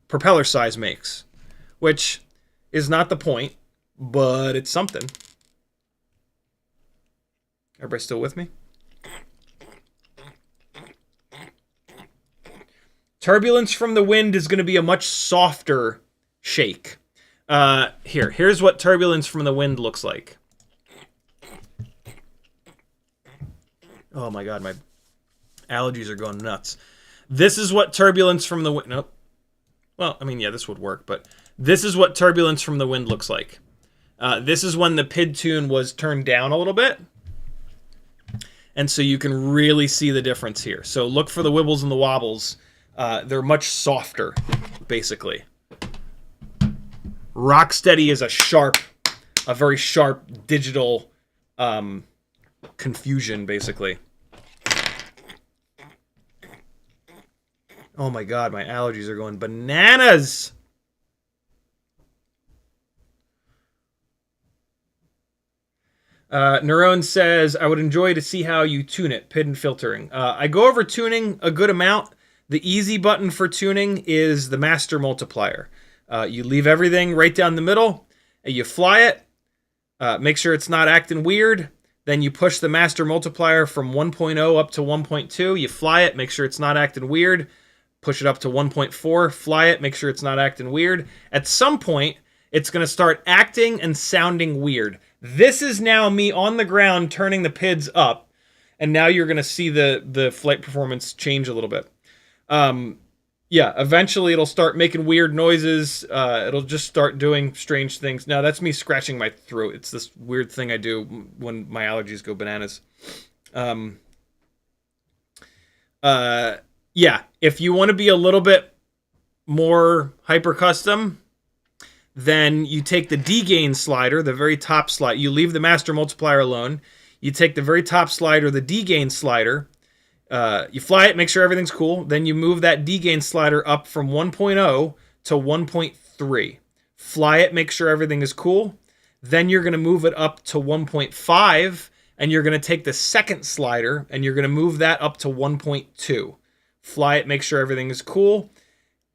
propeller size makes, which is not the point, but it's something. Everybody still with me? Turbulence from the wind is going to be a much softer shake. Here's what turbulence from the wind looks like. Oh my god, my allergies are going nuts. This is what turbulence from the wind... Nope. Well, I mean, yeah, this would work, but this is what turbulence from the wind looks like. This is when the PID tune was turned down a little bit. And so you can really see the difference here. So look for the wibbles and the wobbles. They're much softer, basically. Rocksteady is a very sharp digital confusion, basically. Oh my god, my allergies are going bananas! Neurone says, I would enjoy to see how you tune it, PID and filtering. I go over tuning a good amount. The easy button for tuning is the master multiplier. You leave everything right down the middle, and you fly it. Make sure it's not acting weird. Then you push the master multiplier from 1.0 up to 1.2. You fly it, make sure it's not acting weird. Push it up to 1.4, fly it, make sure it's not acting weird. At some point, it's going to start acting and sounding weird. This is now me on the ground turning the PIDs up, and now you're going to see the flight performance change a little bit. Yeah, eventually it'll start making weird noises. It'll just start doing strange things. Now, that's me scratching my throat. It's this weird thing I do when my allergies go bananas. Yeah, if you want to be a little bit more hyper-custom, then you take the D-gain slider, the very top slide. You leave the master multiplier alone. You take the very top slider, the D-gain slider. You fly it, make sure everything's cool. Then you move that D-gain slider up from 1.0 to 1.3. Fly it, make sure everything is cool. Then you're going to move it up to 1.5, and you're going to take the second slider, and you're going to move that up to 1.2. fly it, make sure everything is cool,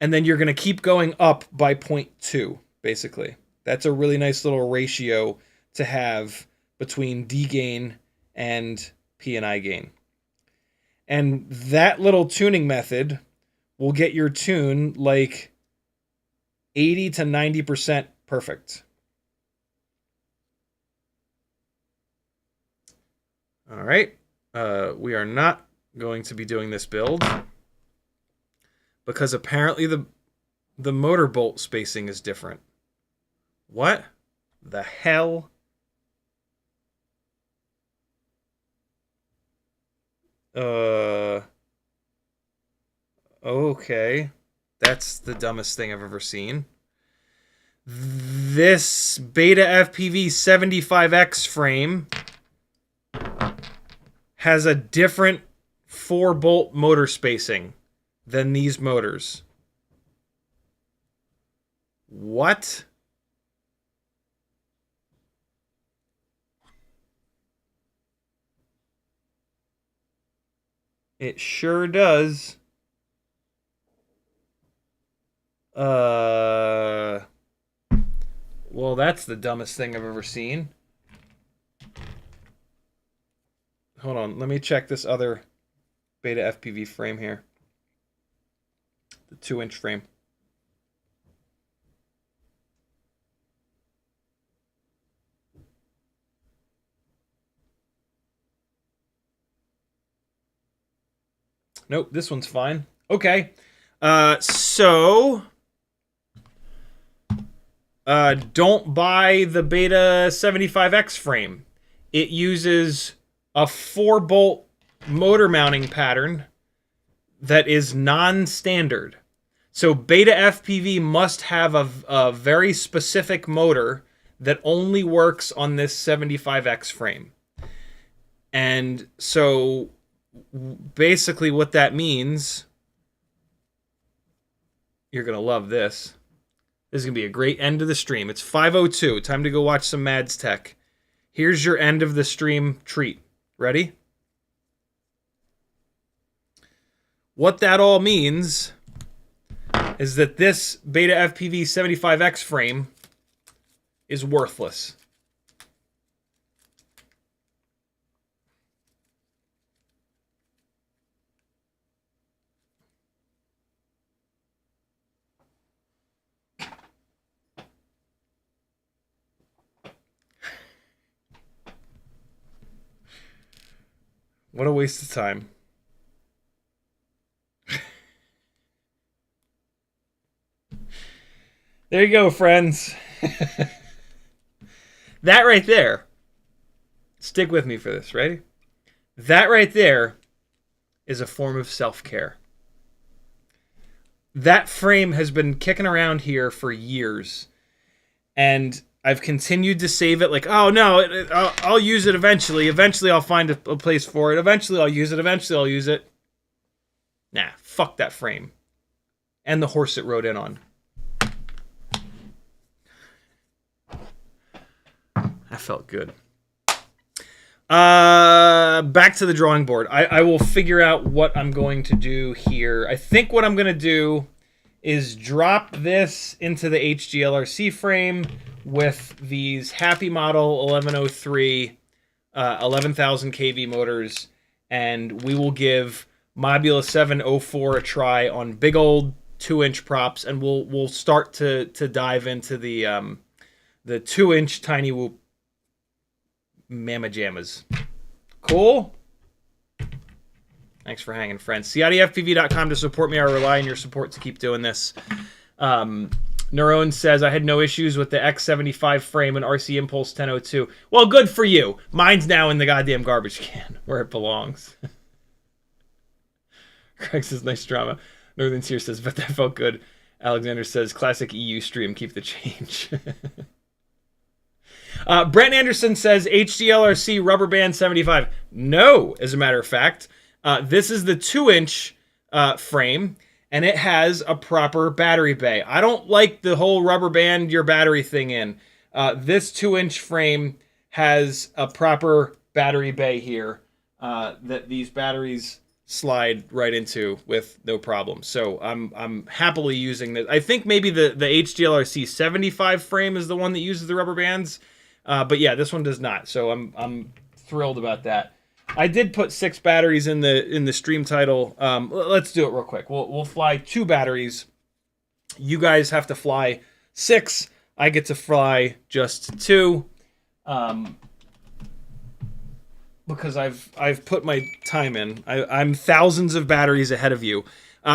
and then you're going to keep going up by 0.2, basically. That's a really nice little ratio to have between D gain and P and I gain. And that little tuning method will get your tune like 80 to 90% perfect. All right. We are not going to be doing this build because apparently the motor bolt spacing is different. What the hell? Okay. That's the dumbest thing I've ever seen. This Beta FPV 75X frame has a different 4-bolt motor spacing than these motors. What? It sure does. Well, that's the dumbest thing I've ever seen. Hold on, let me check this other Beta FPV frame here. The 2-inch frame. Nope, this one's fine. Okay. So don't buy the Beta 75X frame. It uses a 4-bolt motor mounting pattern that is non-standard. So Beta FPV must have a very specific motor that only works on this 75X frame. And so basically what that means, you're going to love this. This is going to be a great end of the stream. It's 5:02. Time to go watch some Mads Tech. Here's your end of the stream treat. Ready? What that all means is that this Beta FPV 75X frame is worthless. What a waste of time. There you go, friends. That right there. Stick with me for this, ready? That right there is a form of self-care. That frame has been kicking around here for years. And I've continued to save it like, oh no, I'll use it eventually. Eventually I'll find a place for it. Eventually I'll use it. Eventually I'll use it. Nah, fuck that frame. And the horse it rode in on. That felt good. Back to the drawing board. I will figure out what I'm going to do here. I think what I'm going to do is drop this into the Hglrc frame with these HappyModel 1103 11,000 kV motors, and we will give Mob7 O4 a try on big old 2-inch props, and we'll start to dive into the 2-inch tiny whoop mamma jammas. Cool. Thanks for hanging, friends. CiottiFPV.com to support me. I rely on your support to keep doing this. Neuron says, I had no issues with the X75 frame and RC Impulse 1002. Well, good for you. Mine's now in the goddamn garbage can where it belongs. Craig says, nice drama. Northern Seer says, but that felt good. Alexander says, classic EU stream. Keep the change. Brent Anderson says, Hglrc rubber band 75. No, as a matter of fact. This is the 2-inch frame, and it has a proper battery bay. I don't like the whole rubber band your battery thing in. This 2-inch frame has a proper battery bay here that these batteries slide right into with no problem. So I'm happily using this. I think maybe the Hglrc 75 frame is the one that uses the rubber bands, but yeah, this one does not. So I'm thrilled about that. I did put 6 batteries in the stream title. Let's do it real quick. We'll fly 2 batteries. You guys have to fly 6. I get to fly just 2. Because I've put my time in. I'm thousands of batteries ahead of you.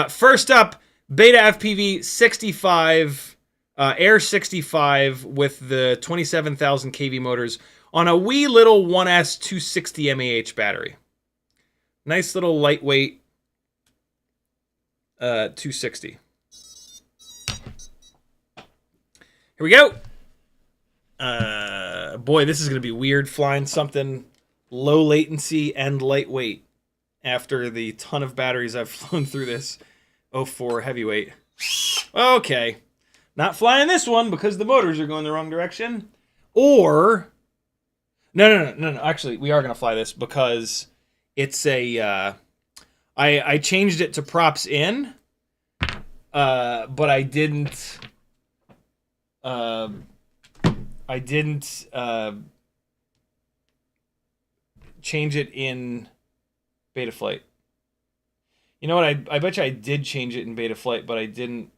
First up, Beta FPV 65, Air 65 with the 27,000 kV motors on a wee little 1S 260 mAh battery. Nice little lightweight 260. Here we go. Boy, this is going to be weird flying something low latency and lightweight after the ton of batteries I've flown through this O4 heavyweight. Okay. Not flying this one because the motors are going the wrong direction. Or... No. Actually, we are going to fly this because it's a... I changed it to props in, but I didn't... change it in Betaflight. You know what? I bet you I did change it in Betaflight, but I didn't.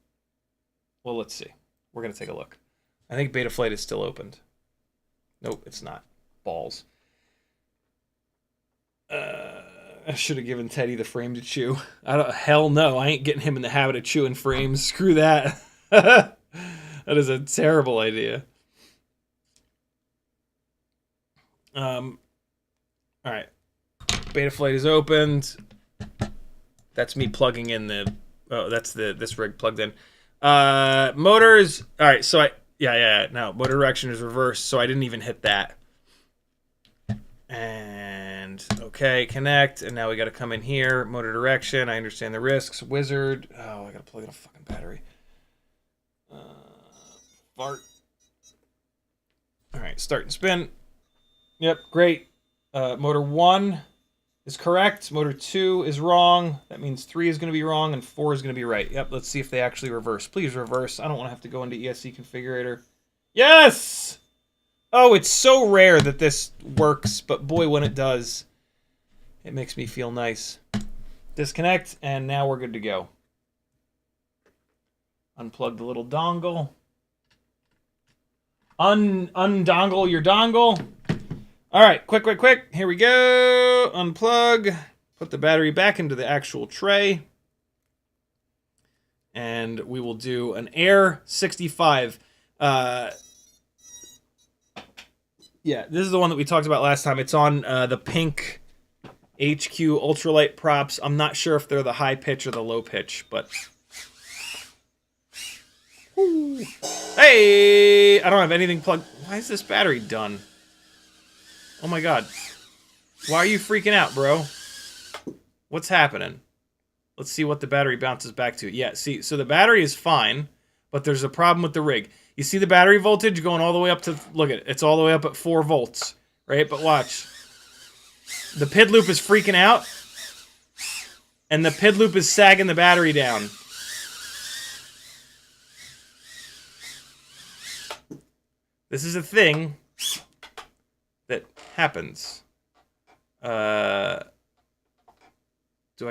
Well, let's see. We're going to take a look. I think Betaflight is still opened. Nope, it's not. Balls. I should have given Teddy the frame to chew. Hell no, I ain't getting him in the habit of chewing frames. Screw that. That is a terrible idea. All right, Betaflight is opened. That's me plugging in the. Oh, that's this rig plugged in. Motors. All right, so no, motor direction is reversed, so I didn't even hit that. And okay, connect, and now we got to come in here. Motor direction. I understand the risks. Wizard. Oh, I got to plug in a fucking battery. Fart. All right, start and spin. Yep, great. Motor 1 is correct. Motor 2 is wrong. That means 3 is going to be wrong and 4 is going to be right. Yep, let's see if they actually reverse. Please reverse. I don't want to have to go into ESC configurator. Yes! Oh, it's so rare that this works, but boy, when it does, it makes me feel nice. Disconnect, and now we're good to go. Unplug the little dongle. Undongle your dongle. All right, quick. Here we go. Unplug. Put the battery back into the actual tray. And we will do an Air 65. Yeah, this is the one that we talked about last time. It's on the pink HQ ultralight props. I'm not sure if they're the high pitch or the low pitch, but... Ooh. Hey! I don't have anything plugged. Why is this battery done? Oh my god. Why are you freaking out, bro? What's happening? Let's see what the battery bounces back to. Yeah, see, so the battery is fine, but there's a problem with the rig. You see the battery voltage going all the way up to... Look at it. It's all the way up at 4 volts, right? But watch. The PID loop is freaking out, and the PID loop is sagging the battery down. This is a thing that happens. Do I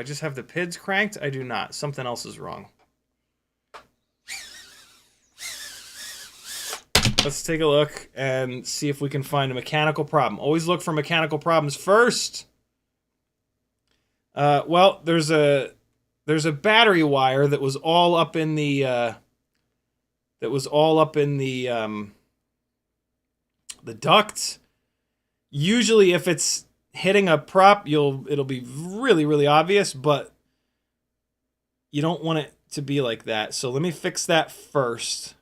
just have the PIDs cranked? I do not. Something else is wrong. Let's take a look and see if we can find a mechanical problem. Always look for mechanical problems first. Well, there's a battery wire that was all up in the the duct. Usually if it's hitting a prop, it'll be really obvious, but you don't want it to be like that. So let me fix that first.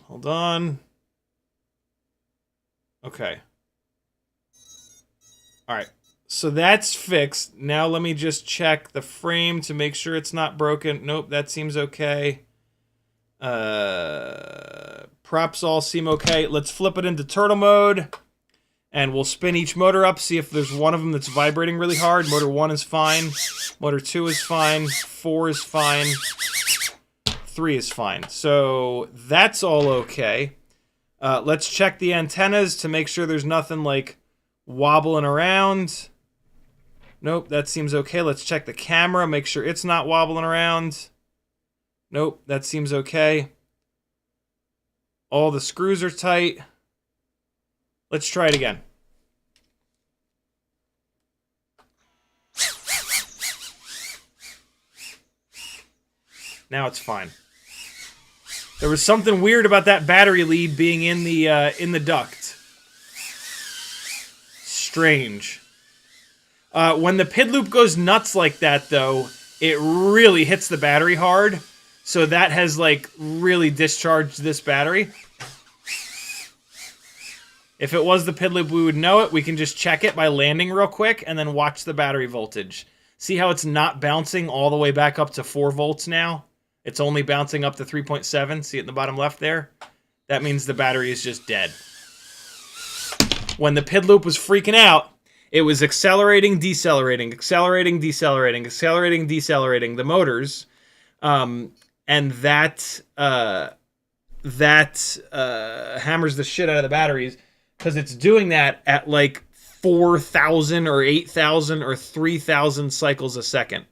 Hold on. Okay. All right. So that's fixed. Now let me just check the frame to make sure it's not broken. Nope, that seems okay. Props all seem okay. Let's flip it into turtle mode. And we'll spin each motor up, see if there's one of them that's vibrating really hard. Motor 1 is fine. Motor 2 is fine. 4 is fine. 3 is fine. So that's all okay. Let's check the antennas to make sure there's nothing like wobbling around. Nope, that seems okay. Let's check the camera, make sure it's not wobbling around. Nope, that seems okay. All the screws are tight. Let's try it again. Now it's fine. There was something weird about that battery lead being in the duct. Strange. When the PID loop goes nuts like that, though, it really hits the battery hard. So that has, like, really discharged this battery. If it was the PID loop, we would know it. We can just check it by landing real quick and then watch the battery voltage. See how it's not bouncing all the way back up to 4 volts now? It's only bouncing up to 3.7. See it in the bottom left there? That means the battery is just dead. When the PID loop was freaking out, it was accelerating, decelerating, accelerating, decelerating, accelerating, decelerating the motors, and that hammers the shit out of the batteries because it's doing that at like 4,000 or 8,000 or 3,000 cycles a second,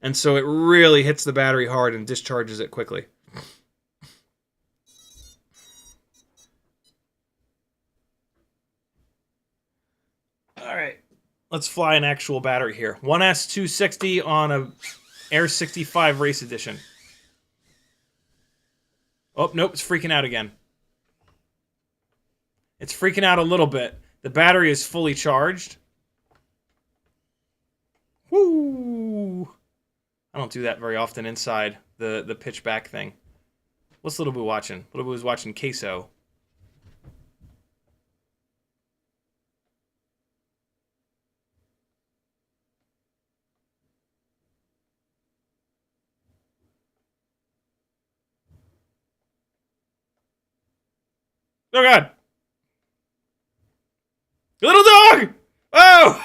and so it really hits the battery hard and discharges it quickly. All right, let's fly an actual battery here. 1S260 on a Air 65 Race Edition. Oh, nope, it's freaking out again. It's freaking out a little bit. The battery is fully charged. Woo! I don't do that very often inside the pitch back thing. What's Little Boo watching? Little Boo is watching Queso. Oh, God. Little dog! Oh!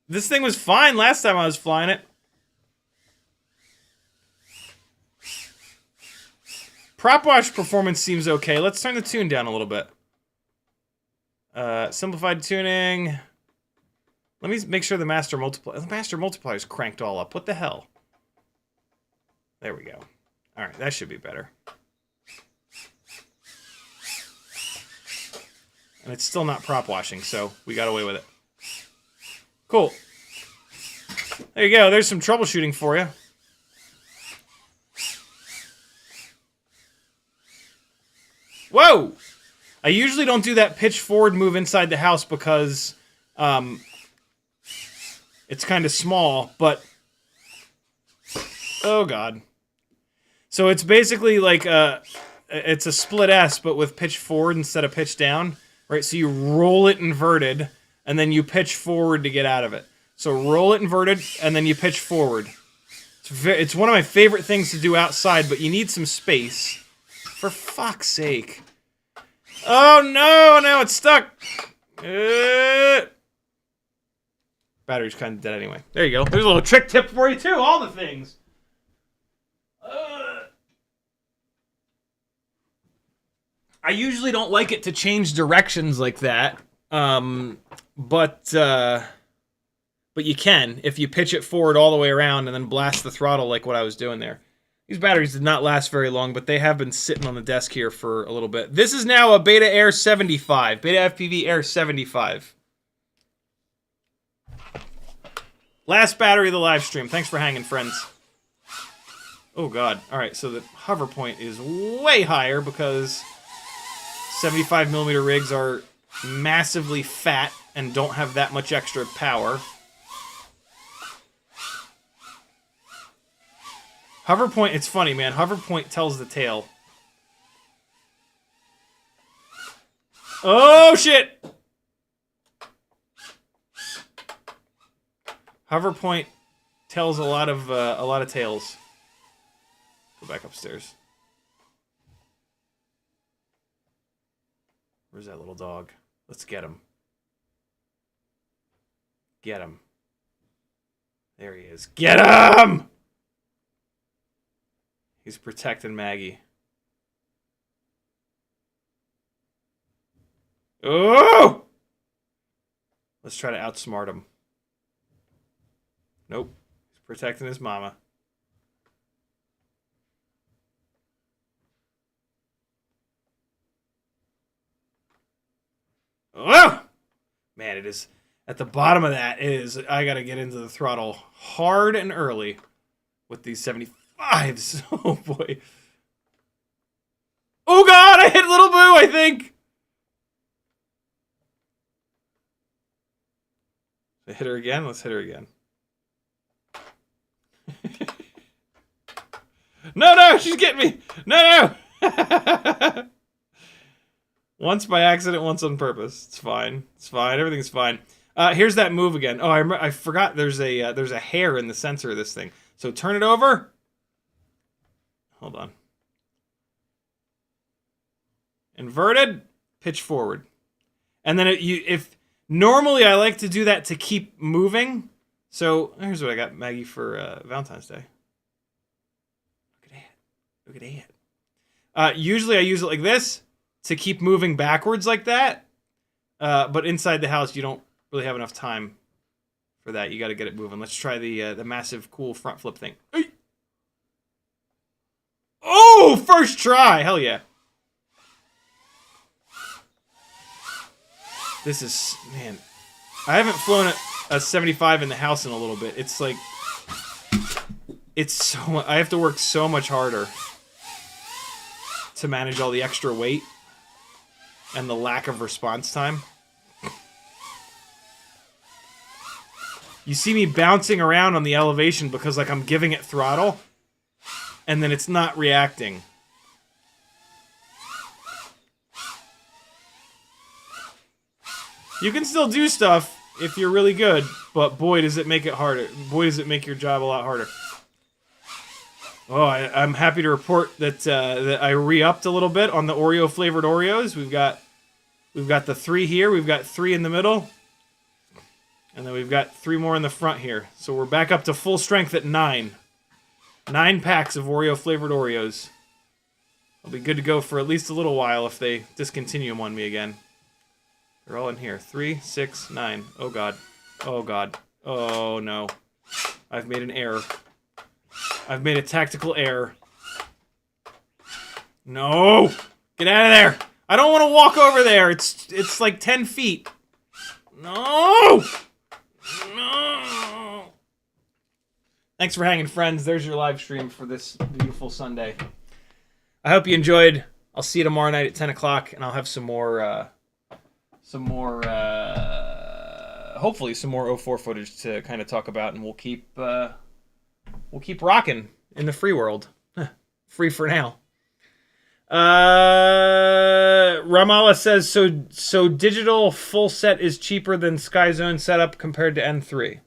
This thing was fine last time I was flying it. Prop wash performance seems okay. Let's turn the tune down a little bit. Simplified tuning. Let me make sure the master multiplier is cranked all up. What the hell? There we go. All right, that should be better. And it's still not prop washing, so we got away with it. Cool. There you go. There's some troubleshooting for you. Whoa! I usually don't do that pitch forward move inside the house because it's kind of small, but... Oh, God. So it's basically like it's a split S, but with pitch forward instead of pitch down, right? So you roll it inverted, and then you pitch forward to get out of it. So roll it inverted, and then you pitch forward. It's one of my favorite things to do outside, but you need some space. For fuck's sake. Oh, no! Now it's stuck! Battery's kind of dead anyway. There you go. There's a little trick tip for you, too. All the things. I usually don't like it to change directions like that, but you can if you pitch it forward all the way around and then blast the throttle like what I was doing there. These batteries did not last very long, but they have been sitting on the desk here for a little bit. This is now a Beta Air 75, Beta FPV Air 75. Last battery of the live stream. Thanks for hanging, friends. Oh, God. All right, so the hover point is way higher because 75mm rigs are massively fat and don't have that much extra power. Hover point, it's funny, man. Hover point tells the tale. Oh, shit! Hover point tells a lot of tales. Go back upstairs. Where's that little dog? Let's get him. Get him. There he is. Get him! He's protecting Maggie. Oh! Let's try to outsmart him. Nope. He's protecting his mama. Oh! Man, it is... At the bottom of that is... I gotta get into the throttle hard and early with these 75s. Oh, boy. Oh, God! I hit Little Boo, I think! I hit her again? Let's hit her again. No, she's getting me! No! Once by accident, once on purpose. It's fine. It's fine. Everything's fine. Here's that move again. Oh, I forgot there's a hair in the sensor of this thing. So turn it over. Hold on. Inverted, pitch forward. And then if normally I like to do that to keep moving. So here's what I got Maggie for Valentine's Day. Look at that. Usually I use it like this to keep moving backwards like that. But inside the house, you don't really have enough time for that. You got to get it moving. Let's try the massive, cool front flip thing. Oh, first try. Hell yeah. This is, man, I haven't flown a 75 in the house in a little bit. It's like, it's so, I have to work so much harder to manage all the extra weight and the lack of response time. You see me bouncing around on the elevation because like I'm giving it throttle and then it's not reacting. You can still do stuff if you're really good, but boy does it make it harder. Boy does it make your job a lot harder. Oh, I'm happy to report that that I re-upped a little bit on the Oreo flavored Oreos. We've got the 3 here. We've got 3 in the middle, and then we've got 3 more in the front here. So we're back up to full strength at 9. 9 packs of Oreo flavored Oreos. I'll be good to go for at least a little while if they discontinue them on me again. They're all in here. 3, 6, 9. Oh god. Oh god. Oh no. I've made an error. I've made a tactical error. No! Get out of there! I don't want to walk over there. It's like 10 feet. No! No! Thanks for hanging, friends. There's your live stream for this beautiful Sunday. I hope you enjoyed. I'll see you tomorrow night at 10 o'clock, and I'll have hopefully some more O4 footage to kind of talk about, and we'll keep rocking in the free world. Free for now. Ramala says, so digital full set is cheaper than Sky Zone setup compared to N3.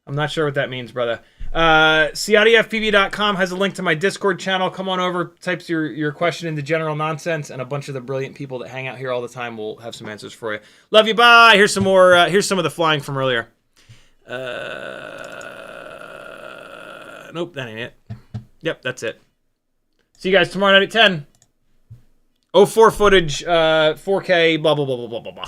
I'm not sure what that means, brother. CiottiFPV.com has a link to my Discord channel. Come on over, type your question into general nonsense, and a bunch of the brilliant people that hang out here all the time will have some answers for you. Love you, bye! Here's some more, here's some of the flying from earlier. Nope, that ain't it. Yep, that's it. See you guys tomorrow night at 10. O4 footage, 4K, blah, blah, blah, blah, blah, blah, blah.